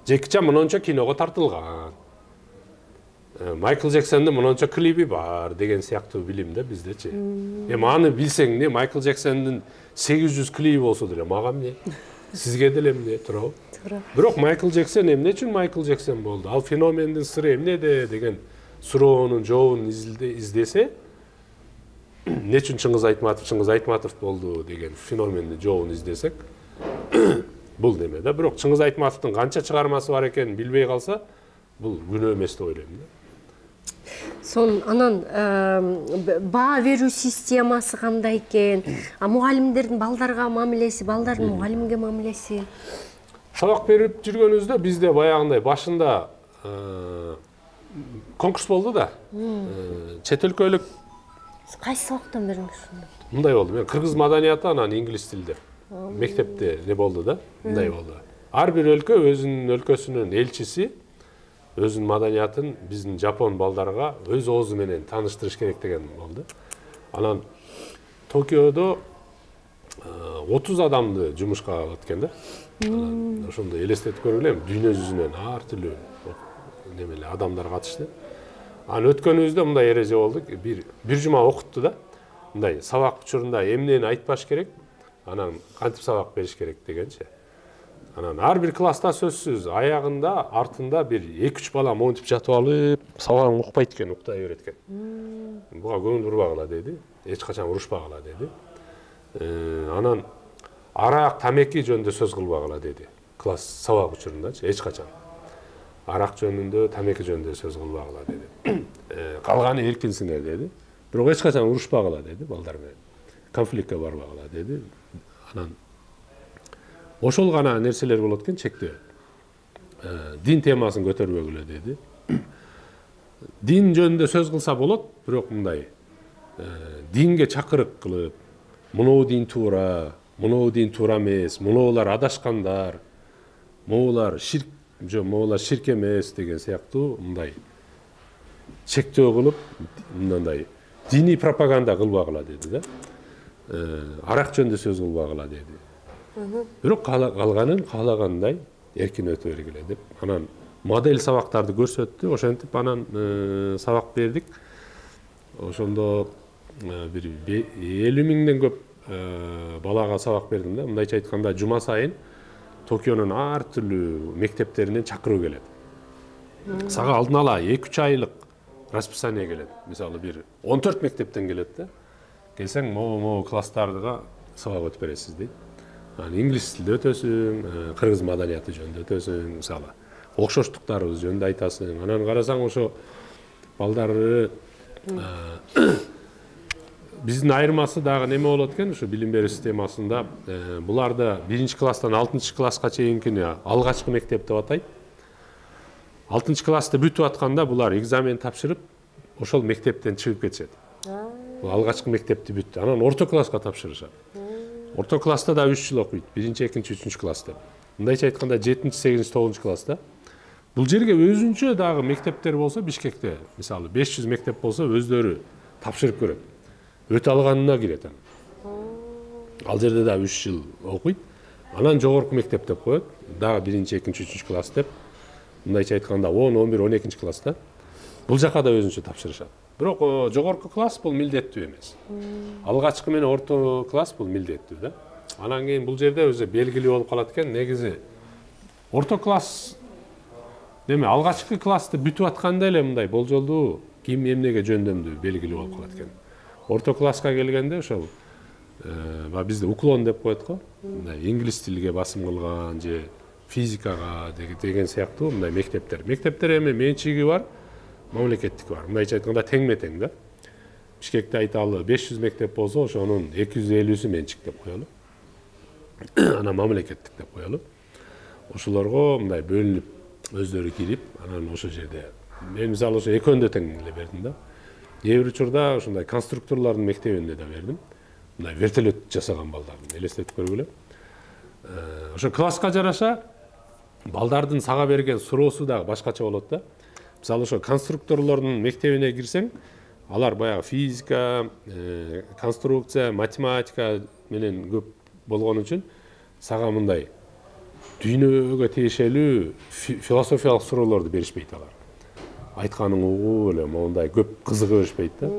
Джеки Чан мынанча киного тартылган. Майкл Джексондун мынанча клипи бар деген сыяктуу билим да биздечи. Аны билсең эмне, Майкл Джексондун 800 клипи болсо деле мага эмне? Сизге деле эмне? Туурабы? Бирок Майкл Джексон эмне үчүн Майкл Джексон болду? Ал феномендин сыры эмнеде деген суроонун жообун издесе, эмне үчүн Чыңгыз Айтматов болду деген феномендин жообун издесек, бул неме да. Бирок Чыңгыз Айтматовдун канча чыгармасы бар экенин билбей калса, бул күнөө эмес деп ойлойм да. Анан баа берүү системасы кандай экен? Мугалимдердин балдарга мамилеси, балдардын мугалимге мамилеси? Сабак берип жүргөнүбүздө бизде баягындай башында конкурс болду да. Чет өлкөлүк. Кайсы сабактан бердиңиз? Мындай болду. Мен кыргыз маданияты, анан инглиз тилде. Мектепте не болду да? Мындай болду. Ар бир өлкө өзүнүн өлкөсүнүн элчиси өзүнүн маданиятын биздин жапон балдарга өз оозу менен тааныштырыш керек деген болду. Анан Токиодо 30 адамды жумушка алат экен да. Анан ошондо элестетип көргүлө, дүйнө жүзүнөн ар түрлүү немеле адамдар катышты. Анан өткөнүбүздө мындай эреже болду. Бир жума окутту да. Мындай сабак учурунда эмнени айтпаш керек, анан кантип сабак бериш керек дегенчи. Анан ар бир класста сөзсүз аягында, артында бир 2-3 бала монтип жатып алып, сабагын укпайт экен, уктай берет экен. Буга көңүл бурбагыла деди, эч качан урушпагыла деди. Анан арақ, тамеки жөнүндө сөз кылбагыла деди. Класс сабак учурундачы эч качан. Арақ жөнүндө, тамеки жөнүндө сөз кылбагыла деди. Калганы эркинсиңер деди. Бирок эч качан урушпагыла деди балдар менен. Конфликтке барбагыла деди. Анан ошол гана нерселер болот экен чектөө. Дин темасын көтөрбөгүлө деди. дин жөнүндө сөз кылса болот, бирок мындай динге чакырык кылып, мынау дин туура, мынау дин туура эмес, мыноолар адашкандар, моолар ширк, моолар ширк эмес деген сыяктуу мындай чектөө кылып, мындай диний пропаганда кылбагыла деди да. Арак жөнүндө сөз кылбагыла деди. Бирок калганын каалагандай эркин өтө бергиле деп, анан модель сабактарды көрсөттү, ошентип анан сабак бердик. Ошондо бир 50 миңден көп балага сабак бердим да. Мындайча айтканда, жума сайын Токионун ар түрлүү мектептеринен чакыруу келет. Сага алдын ала 2-3 айлык расписание келет. Мисалы бир 14 мектептен келет да. Келсең, могу класстарга сабак өтүп бересиз дейт. Анан инглиз тилде өтөсүң, кыргыз маданияты жөнүндө өтөсүң, мисалы. Окшоштуктарыбыз жөнүндө айтасың. Анан карасаң, ошо балдары биздин айырмасы дагы неме болот экен, ушу билим берүү системасында буларды 1-класстан 6-класска чейинкини алгачкы мектеп деп атайт. 6-классты бүтүп атканда булар экзамен тапшырып, ошол мектептен чыгып кетишет. Бул алгачкы мектепти бүттү. Анан орто класска тапшырышат. Орто класста да 3 жыл окуйт. 1, 2, 3 класс деп. Мындайча айтканда 7, 8, 9 класста. Бул жерге өзүнчө дагы мектептер болсо, Бишкекте, мисалы 500 мектеп болсо, өздөрү тапшырып көрөт. Өтө алганына кирет анан. Ал жерде да 3 жыл окуйт. Анан жогорку мектеп деп коет. Дагы 1, 2, 3 класс деп. Мындайча айтканда 10, 11, 12 класста. Бул жака да өзүнчө тапшырышат. Бирок жогорку класс бул милдеттүү эмес. Алгачкы менен орто класс бул милдеттүү да. Анан кийин бул жерде өзү белгилүү болуп калат экен. Негизи орто класс деме, алгачкы классты бүтүп атканда эле мындай болжолдуу ким эмнеге жөндөмдүү белгилүү болуп калат экен. Орто класска келгенде ошол бизде уклон деп коет го. Инглиз тилге басым кылган же физикага деген сыяктуу мындай мектептер. Мектептер эми менчиги бар, мамлекеттик бар. Мындайча айтканда тең-метең да. Бишкекте айталы 500 мектеп болсо, ошонун 250-сү менчик деп коелу. Анан мамлекеттик деп коелу. Ошолорго мындай бөлүнүп өздөрү кирип, анан ошол жерде мен мисалы ошо экөөндө тең эле бердим да. Кээ бир учурда ошондой конструкторлордун мектебинде да бердим. Мындай вертолет жасаган балдарды элестетип көргүлө. Ошо класска жараша балдардын сага берген суроосу дагы башкача болот да. Мисалы ошо конструкторлордун мектебине кирсең, алар баягы физика, конструкция, математика менен көп болгон үчүн сага мындай дүйнөгө тиешелүү философиялык суроолорду беришпейт алар. Айтканын угуп эле моундай көп кызыга беришпейт да.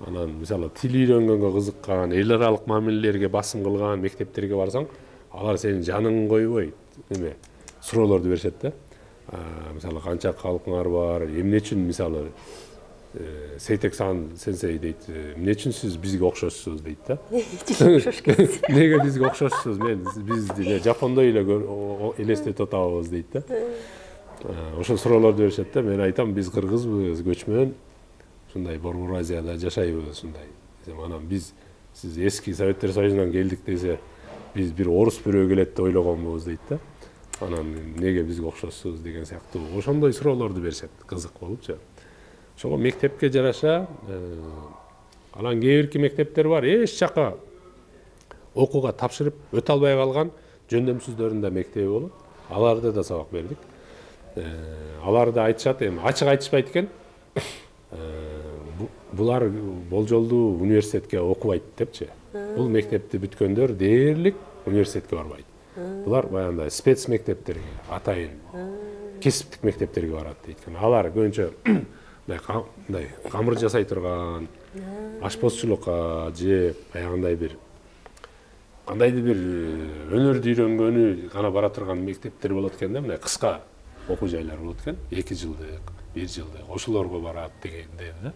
Анан мисалы тил үйрөнгөнгө кызыккан, эл аралык мамилелерге басым кылган мектептерге барсаң, алар сенин жаның койбойт, эме суроолорду беришет да. Мисалы канча калкыңар бар, эмне үчүн мисалы Сейтек сенсей дейт, эмне үчүн сиз бизге окшошсуз дейт да. Неге бизге окшошсуз? Бизди Жапондой эле элестетип атабыз дейт да. Ошол суроолорду беришет да. Мен айтам, биз кыргызбыз, көчмөн, ушундай Борбор Азияда жашайбыз, ушундай. Анан биз сиз эски Советтер Союзунан келдик десе, биз бир орус бирөө келет деп ойлогонбуз дейт да. Анан неге бизге окшошсуз деген сыяктуу ошондой суроолорду беришет, кызык болупчу. Ошого мектепке жараша, анан кээ бирки мектептер бар, эч жака окууга тапшырып өтө албай калган жөндөмсүздөрдүн да мектеби болот. Аларда да сабак бердик. Алар да айтышат, эми ачык айтышпайт экен. Булар болжолдуу университетке окубайт депчи. Бул мектепти бүткөндөр дээрлик университетке барбайт. Булар баягындай спец мектептерге, атайын кесиптик мектептерге барат дейт. Алар көбүнчө мындай камыр жасай турган, ашпозчулукка же баягындай бир кандайдыр бир өнөрдү үйрөнгөнү гана бара турган мектептер болот экен да, мындай кыска окуу жайлар болот экен, 2 жылдык, 1 жылдык, ошолорго барат дегенде да.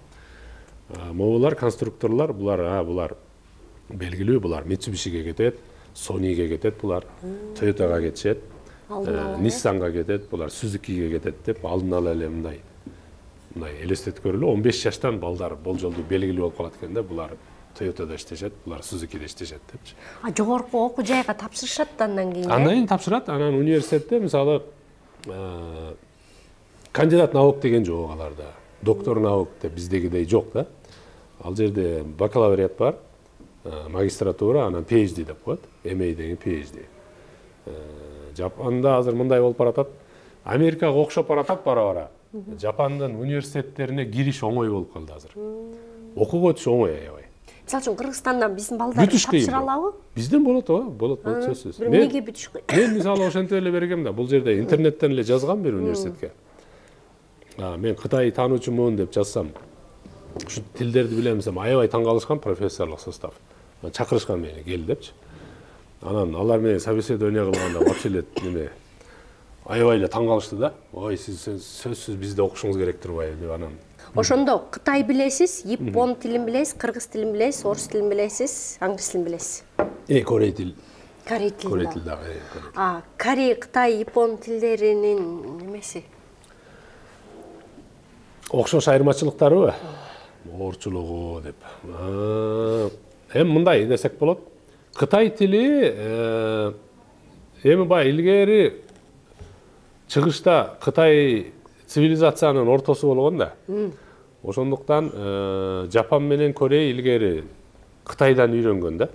Могулар конструкторлор, булар белгилүү, булар Митсубишиге кетет, Сониге кетет, булар Тойотага кетишет, Ниссанга кетет, булар Сузукиге кетет деп алдын ала эле мындай элестетип көрөлү. 15 жаштан балдар болжолдуу белгилүү болуп калат экен да, булар Toyota'da иштешет, булар Сузукиде иштешет депчи. Жогорку окуу жайга тапшырышат да андан кийин. Андан кийин тапшырат, анан университетте мисалы кандидат наук деген жок аларда. доктор наук деп биздегидей жок да. Ал жерде бакалавриат бар, магистратура, анан PhD деп коет. MA деген PhD. Жапанда азыр мындай болуп баратат. Америкага окшоп баратат бара-бара. Жапандын университеттерине кириш оңой болуп калды азыр. Окууга өтүш оңой аябай. Мисалы үчүн Кыргызстандан биздин балдар тапшыра алабы? Бизден болот, болот сөзсүз. Эмнеге бүтүш кыйын? Мен мисалы ошентип эле бергем да. Бул жерде интернеттен эле жазгам бир университетке. Мен Кытай таануучумун деп жазсам, ушу тилдерди билем десем, аябай таң калышкан профессорлук состав. Чакырышкан мени кел депчи. Анан алар менен собеседование кылганда вообще эле неме аябай эле таң калышты да. Ой, сиз сөзсүз бизде окушуңуз керек турбайбы деп анан. Ошондо Кытай билесиз, япон тилин билесиз, кыргыз тилин билесиз, орус тилин билесиз, англис тилин билесиз. Корей тил. Корей тил. Корей тил да. Корей, Кытай, япон тилдеринин немеси? Окшош айырмачылыктарыбы? Оорчулугу деп. Мындай десек болот. Кытай тили эми баягы илгери чыгышта Кытай цивилизациянын ортосу болгон да. Ошондуктан Жапан менен Корей илгери Кытайдан үйрөнгөн да.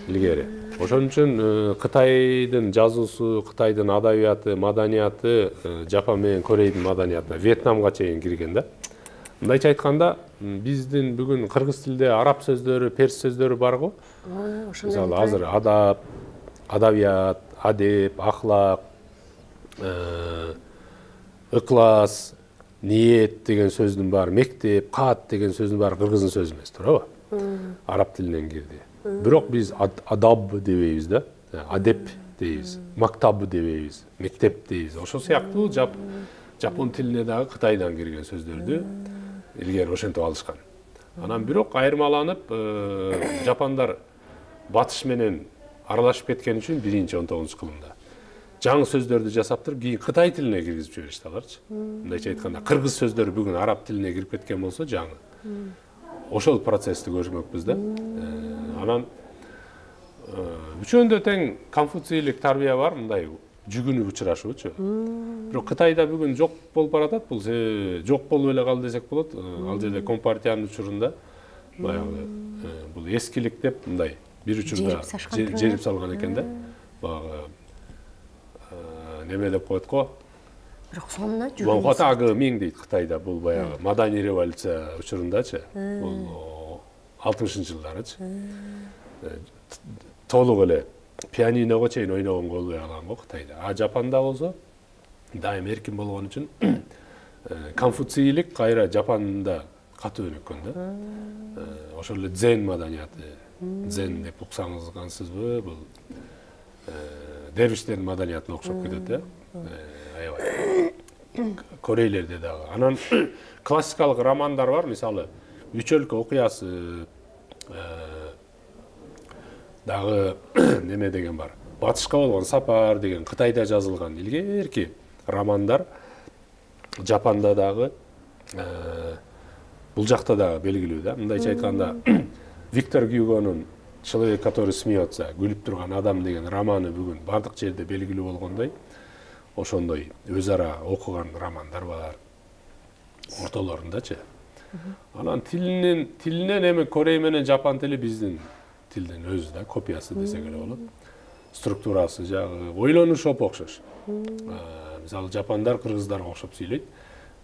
Илгери. Ошон үчүн Кытайдын жазуусу, Кытайдын адабияты, маданияты Жапан менен Корейдин маданиятына, Вьетнамга чейин кирген да. Мындайча айтканда, биздин бүгүн кыргыз тилде араб сөздөрү, перс сөздөрү бар го. Мисалы азыр адабият, адеп, ахлак, ыклас, ниет деген сөздүн баары, мектеп, кат деген сөздүн баары кыргыздын сөзү эмес, туурабы? Араб тилинен кирди. Бирок биз адаб дебейбиз да, адеп дейбиз, мактаб дебейбиз, мектеп дейбиз. Ошол сыяктуу жапон тилине дагы Кытайдан кирген сөздөрдү илгери ошентип алышкан. Анан бирок айырмаланып, жапандар батыш менен аралашып кеткен үчүн 19-кылымда жаңы сөздөрдү жасап туруп, кийин Кытай тилине киргизип жиберишти аларчы. Мындайча айтканда, кыргыз сөздөрү бүгүн араб тилине кирип кеткен болсо жаңы. Ошол процессти көрмөкпүз да. Анан үчөөндө тең конфуцийлик тарбия бар, мындай жүгүнүп учурашуучу. Бирок Кытайда бүгүн жок болуп баратат, бул жок болуп эле калды десек болот. Ал жерде компартиянын учурунда баягы бул эскилик деп мындай бир учурда жерип салган экен да. Баягы неме деп коет го. Бирок сонуна Монхотагы миң дейт Кытайда, бул баягы маданий революция учурундачы. Бул 60-жылдарычы. Толук эле пианиного чейин ойногон болбой калган го Кытайда. Жапанда болсо дайым эркин болгон үчүн конфуцийлик кайра Жапанда катуу өнүккөн да. Ошол эле дзен маданияты. Дзен деп уксаңызгансызбы, бул дервиштердин маданиятына окшоп кетет да. Аябай. Корейлерде дагы. Анан классикалык романдар бар, мисалы Үч өлкө окуясы дагы неме деген бар. Батышка болгон сапар деген Кытайда жазылган илгерки романдар Жапанда дагы бул жакта дагы белгилүү да. Мындайча айтканда Виктор Гюгонун «Человек, который смеется», күлүп турган адам деген романы бүгүн бардык жерде белгилүү болгондой, ошондой өз ара окуган романдар бар ортолорундачы. Анан тилинен эми Корей менен Жапан тили биздин тилдин өзү да, копиясы десек эле болот. Структурасы жагы, ойлонушу окшош. Мисалы Жапандар кыргыздарга окшоп сүйлөйт.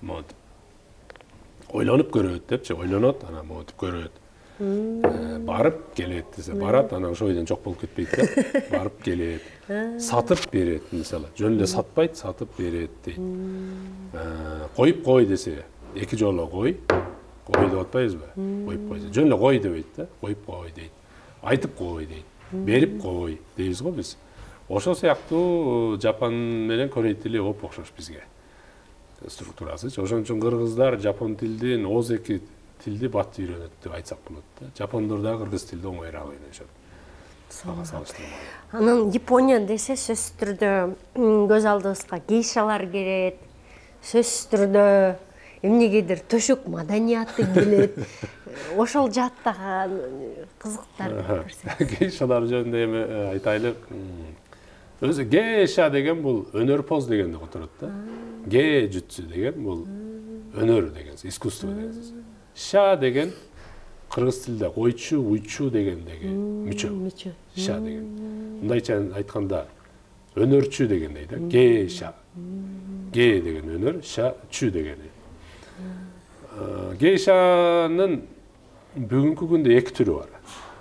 Монтип ойлонуп көрөт депчи, ойлонот, анан монтип көрөт. Барып келет десе барат, анан ошол бойдон жок болуп кетпейт да. Барып келет. Сатып берет, мисалы. Жөн эле сатпайт, сатып берет дейт. Коюп кой десе, эки жолу кой. Кой деп атпайбызбы? Коюп кой. Жөн эле кой дебейт да. Коюп кой дейт. Айтып кой дейт. Берип кой дейбиз го биз. Ошол сыяктуу Жапан менен Корей тили оп окшош бизге. Структурасы. Ошон үчүн кыргыздар жапон тилдин ооз-эки тилди бат үйрөнөт деп айтсак болот да. Жапондор да кыргыз тилди оңоюраак үйрөнүшөт. Ага салыштырмалуу. Анан Япония десе сөзсүз түрдө көз алдыбызга гейшалар келет. Сөзсүз түрдө эмнегедир төшөк маданияты келет. Ошол жааттагы кызыктарды көрсөтсөң. Гейшалар жөнүндө эми айтайлы. Өзү гейша деген бул өнөрпоз дегенди которот да. Ге жүтсү деген бул өнөр деген искусство деген сөз. Ша деген кыргыз тилинде койчу, уйчу дегендеги мүчө. Ша деген. Мындайча айтканда өнөрчү дегендей да. Гейша. Ге деген өнөр, ша чү деген. Гейшанын бүгүнкү күндө эки түрү бар.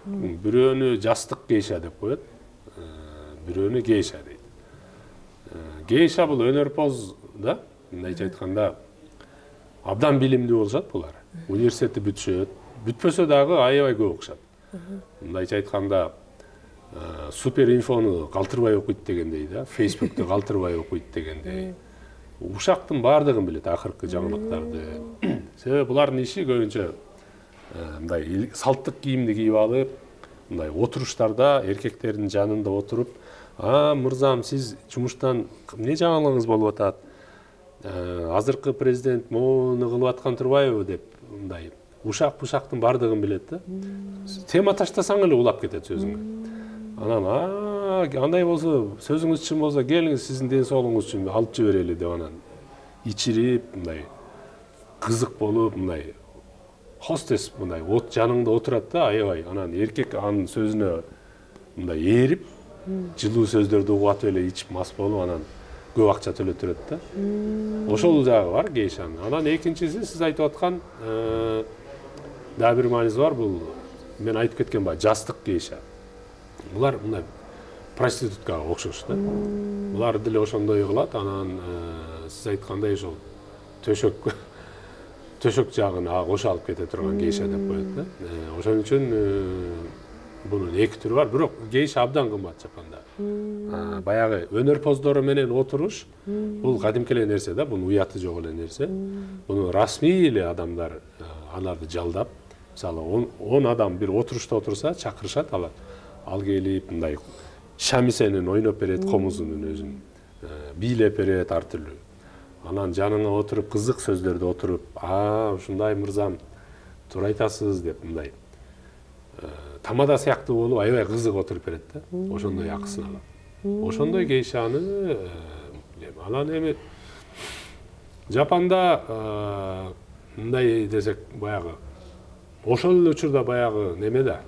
Бирөөнү жастык гейша деп коет, бирөөнү гейша дейт. Гейша бул өнөрпоз да, мындайча айтканда абдан билимдүү болушат булар. Университетти бүтүшөт, бүтпөсө дагы аябай көп окушат. Мындайча айтканда супер инфону калтырбай окуйт дегендей да, Facebook'ты калтырбай окуйт дегендей. Ушактын баардыгын билет, акыркы жаңылыктарды. Себеби булардын иши көбүнчө мындай салттык кийимди кийип алып, мындай отуруштарда эркектердин жанында отуруп, мырзам, сиз жумуштан эмне жаңылыгыңыз болуп атат? Азыркы президент моуну кылып аткан турбайбы деп, мындай ушак-пушактын баардыгын билет да. Тема таштасаң эле улап кетет сөзүңө. Анан андай болсо, сөзүңүз чын болсо, келиңиз сиздин ден соолугуңуз үчүн алып жиберели деп анан ичирип, мындай кызык болуп, мындай хостес мындай от жаныңда отурат да, аябай. Анан эркек анын сөзүнө мындай ээрип, жылуу сөздөрдү угуп эле ичип мас болуп, анан көп акча төлөп турат да. Ошол жагы бар гейшанын. Анан экинчиси сиз айтып аткан дагы бир мааниси бар, бул мен айтып кеткен баягы жастык гейша. Булар мындай проституткага окшош да. Булар деле ошондой кылат, анан сиз айткандай ошол төшөк жагын кошо алып кете турган гейша деп коет да. Ошон үчүн бунун эки түрү бар, бирок гейша абдан кымбат Жапанда. Баягы өнөрпоздору менен отуруш бул кадимки эле нерсе да, бунун уяты жок эле нерсе. Буну расмий эле адамдар аларды жалдап, мисалы 10 адам бир отурушта отурса, чакырышат алар. Ал келип мындай шамисенин ойноп берет, комузунун өзүн бийлеп берет ар түрлүү. Анан жаныңа отуруп кызык сөздөрдү отуруп, ушундай мырзам, туура айтасыз деп мындай тамада сыяктуу болуп аябай кызык отуруп берет да. Ошондой акысын алат. Ошондой гейшаны анан эми Жапанда мындай десек баягы ошол эле учурда баягы неме да,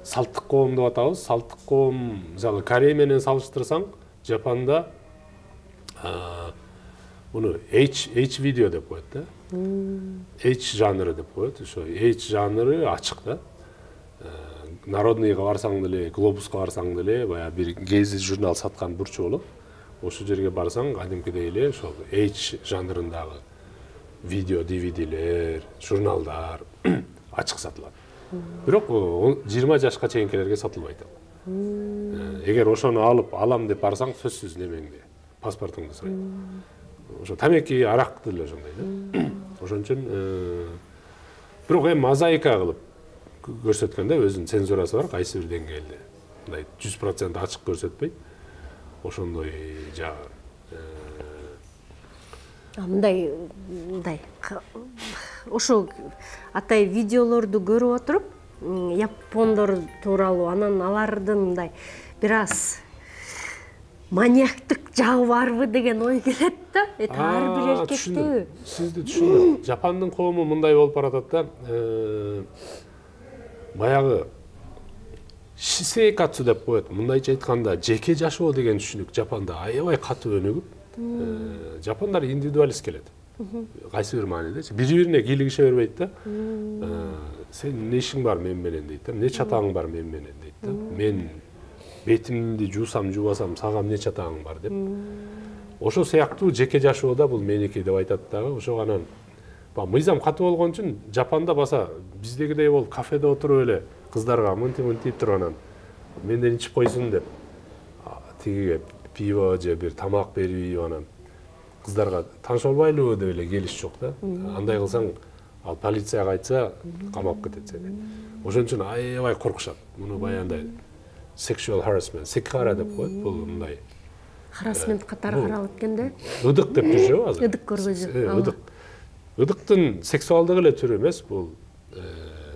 салттык коом деп атабыз. Салттык коом, мисалы Корея менен салыштырсаң, Жапанда буну H видео деп коет да. H жанры деп коет. Ошо H жанры ачык да. Народныйга барсаң деле, Глобуска барсаң деле, баягы бир гези журнал саткан бурчу болот. Ошол жерге барсаң, кадимкидей эле ошол H жанрындагы видео, DVD-лер, журналдар ачык сатылат. Бирок 20 жашка чейинкилерге сатылбайт. Эгер ошону алып алам деп барсаң, сөзсүз немеңди, паспортуңду сурайт. Ошо тамеки, арак деле ошондой да. Ошон үчүн бирок эми мозаика кылып көрсөткөндө өзүнүн цензурасы бар, кайсы бир деңгээлде. Мындай 100% ачык көрсөтпөйт. Ошондой жагы. Мындай ошо атай видеолорду көрүп отуруп, япондор тууралуу, анан алардын мындай бир аз маньяктык жагы барбы деген ой келет да. Ар бир эркекти. Сизди түшүндүм. Жапандын коому мындай болуп баратат да. Баягы шисейкатсу деп коет. Мындайча айтканда, жеке жашоо деген түшүнүк Жапанда аябай катуу өнүгүп, жапондар индивидуалист келет. Кайсы бир мааниде, бири-бирине кийлигише бербейт да. Сен эмне ишиң бар мен менен дейт да. Эмне чатагың бар мен менен дейт да. Мен бетимди жуусам, жубасам, сага эмне чатагың бар деп. Ошо сыяктуу жеке жашоодо бул меники деп айтат дагы. Ошо анан мыйзам катуу болгон үчүн Жапанда баса биздегидей болуп кафеде отуруп эле кыздарга мынтип туруп анан менден ичип койсун деп тигиге пиво же бир тамак берип анан кыздарга тааныш болбайлыбы деп эле келиш жок да. Андай кылсаң ал полицияга айтса камап кетет сени. Ошон үчүн аябай коркушат. Муну баягындай sexual harassment, секхара деп коет. Бул мындай харасмент катары каралып экенде. Ыдык деп жүрүшөбү азыр? Ыдык көргөзүү. Ыдык. Ыдыктын сексуалдык эле түрү эмес, бул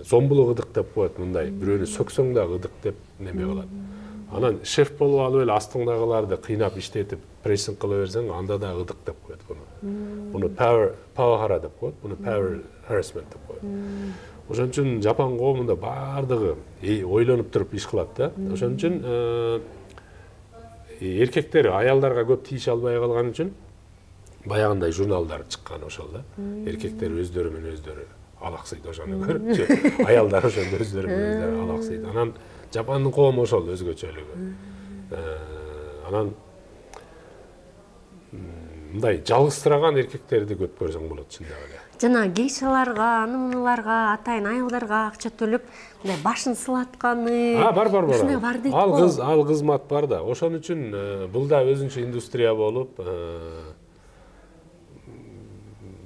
зомбулук ыдык деп коет. Мындай бирөөнү сөксөң да ыдык деп неме кылат. Анан шеф болуп алып эле астыңдагыларды кыйнап иштетип прессинг кыла берсең, анда да ыдык деп коет буну. Буну power деп коет, буну power harassment деп коет. Ошон үчүн Жапан коомунда баардыгы ойлонуп туруп иш кылат да. Ошон үчүн эркектер аялдарга көп тийише албай калган үчүн баягындай журналдар чыккан ошол да. Эркектер өздөрү менен өздөрү алаксыйт ошону көрүп, аялдар ошондо өздөрү менен өздөрү алаксыйт. Анан Жапандын коому ошол өзгөчөлүгү. Анан мындай жалгызсыраган эркектерди көп көрсөң болот чындап эле. Жана гейшаларга, анымларга, атайын аялдарга акча төлөп, мындай башын сылатканы. Бар. Ушундай бар дейт го. Ал кызмат бар да. Ошон үчүн бул да өзүнчө индустрия болуп,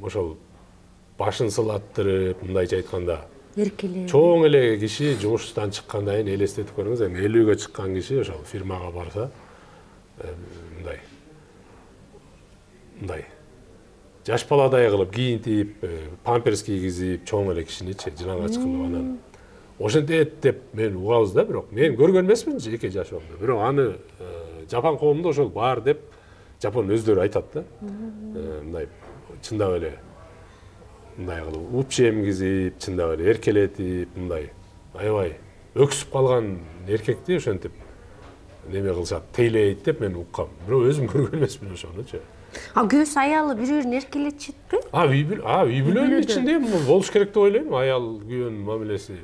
ошол башын сылаттырып, мындайча айтканда, Эркелеп. чоң эле киши жумуштан чыккандан кийин элестетип көрүңүз, эми 50-гө чыккан киши ошол фирмага барса, мындай жаш баладай кылып кийинтип, памперс кийгизип, чоң эле кишиничи жынагач кылып анан ошентет деп мен угабыз да, бирок мен көргөн эмесмин жеке жашоомдо. Бирок аны Жапан коомунда ошол бар деп Жапон өздөрү айтат да. Мындай чындап эле мындай кылып упча эмгизип, чындап эле эркелетип, мындай аябай өксүп калган эркекти ошентип неме кылышат, тейлейт деп мен уккам. Бирок өзүм көргөн эмесмин ошонучу. Көз аялы бири-бирин эркелетишетпи? Үй бүлөнүн ичинде болуш керек деп ойлойм. Аял күйөөнүн мамилеси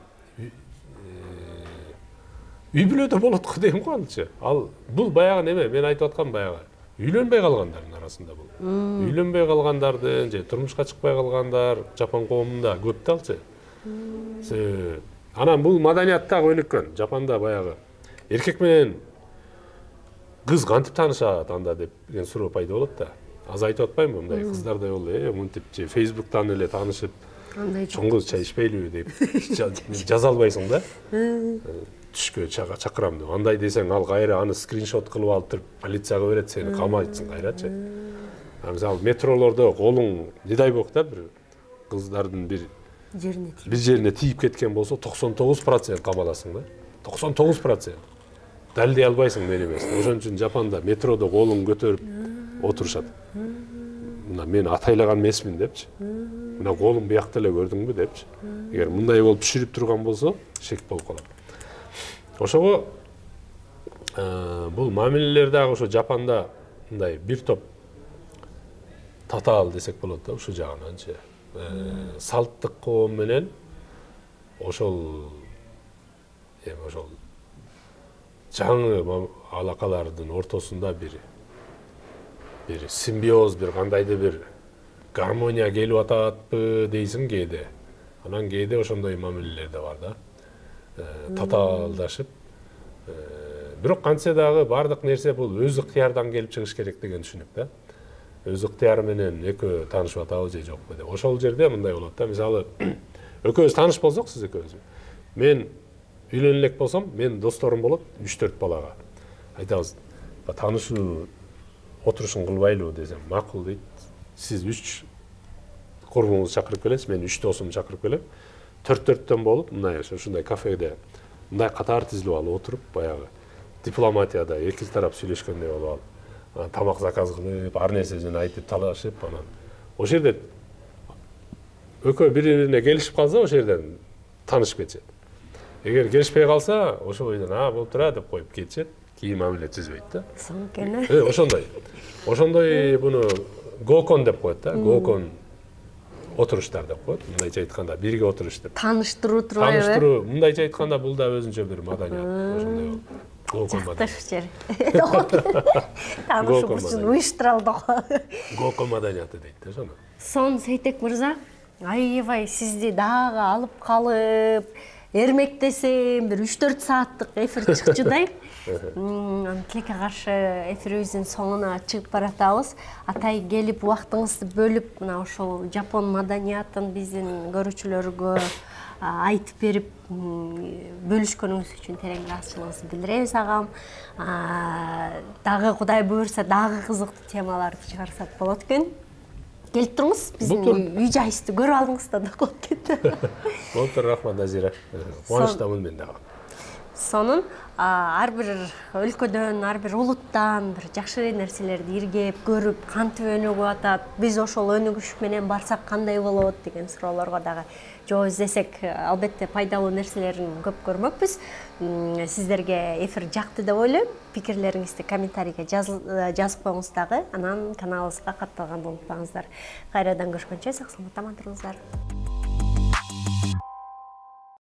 үй бүлөдө болот го дейм го анчы. Ал бул баягы неме, мен айтып аткан баягы үйлөнбөй калгандардын арасында бул. Үйлөнбөй калгандардын же турмушка чыкпай калгандар Жапан коомунда көп да алчы. Анан бул маданият дагы өнүккөн. Жапанда баягы эркек менен кыз кантип таанышат анда деген суроо пайда болот да. Аз айтып атпаймынбы, мындай кыздардай болду, мынтип же Фейсбуктан эле таанышып, чоң кыз чай ичпейлиби деп жаза албайсың да. Түшкө чакырам деп. Андай десең, ал кайра аны скриншот кылып алып туруп полицияга берет, сени камайтсың кайрачы. Мисалы метролордо колуң, не дай бог да, бир кыздардын бир жерине тийип кеткен болсо 99% камаласың да. 99%. Далдей албайсың мен эмес. Ошон үчүн Жапанда метродо колуң көтөрүп отурушат. Мына мен атайлаган эмесмин депчи. Мына колуң биякта эле көрдүңбү депчи. Эгер мындай болуп түшүрүп турган болсо, шек болуп калат. Ошого бул мамилелер дагы ошо Жапанда мындай бир топ татаал десек болот да, ушул жагынанчы. Салттык коом менен ошол жаңы алакалардын ортосунда бир симбиоз, бир кандайдыр бир гармония келип ататпы дейсиң кээде. Анан кээде ошондой мамилелер да бар да. Татаалдашып. Бирок кантсе дагы бардык нерсе бул өз ыктыярдан келип чыгыш керек деген түшүнүк да. Өз ыктыяры менен экөө таанышып атабы же жокпу деп. Ошол жерде мындай болот да. Мисалы, экөөбүз тааныш болсок, сиз экөөбүз. Мен үйлөнө элек болсом, мен досторум болот 3-4 балага. Айтабыз, таанышуу отурушун кылбайлыбы десем, макул дейт. Сиз 3 курбуңузду чакырып келесиз, мен 3 досумду чакырып келем. 4-4төн болуп, мындай ушундай кафеде мындай катар тизилип алып отуруп, баягы дипломатияда эки тарап сүйлөшкөндөй болуп алып, тамак заказ кылып, ар нерсесин айтып талашып, анан ошол жерде экөө бири-бирине келишип калса, ошол жерден таанышып кетишет. Эгер келишпей калса, ошол бойдон болуп тура деп коюп кетишет, кийин мамиле түзбөйт да. Соңкене. Ошондой буну гокон деп коет да, гокон отуруштар деп коет. Мындайча айтканда бирге отуруш деп. Тааныштыруу турбайбы? Тааныштыруу, мындайча айтканда бул да өзүнчө бир маданият, ошондой гокон маданият. Таанышуу үчүн уюштуралды го. Гокон маданияты дейт да ошону. Сон Сейтек мырза, аябай сизди дагы алып калып, эрмектесем, бир 3-4 сааттык эфир чыкчудай. Тилекке каршы эфирибиздин соңуна чыгып баратабыз. Атай келип убактыңызды бөлүп, мына ошол Жапон маданиятын биздин көрүүчүлөргө айтып берип бөлүшкөнүңүз үчүн терең ыраазычылыгыбызды билдиребиз агам. Дагы Кудай буйрса дагы кызыктуу темаларды чыгарсак болот экен. Келип туруңуз, биздин үй жайыбызды көрүп алдыңыз да болуп кетти. Болуптур, рахмат Назира. Кубанычтамын мен дагы. сонун ар бир өлкөдөн, ар бир улуттан бир жакшы нерселерди иргеп, көрүп, кантип өнүгүп атат, биз ошол өнүгүш менен барсак кандай болот деген суроолорго дагы жооп издесек, албетте пайдалуу нерселерин көп көрмөкпүз. Сиздерге эфир жакты деп ойлойм. Пикирлериңизди комментарийге жазып коюңуз дагы, анан каналыбызга катталганды унутпаңыздар. Кайрадан көрүшкөнчө сак саламатта аман туруңуздар.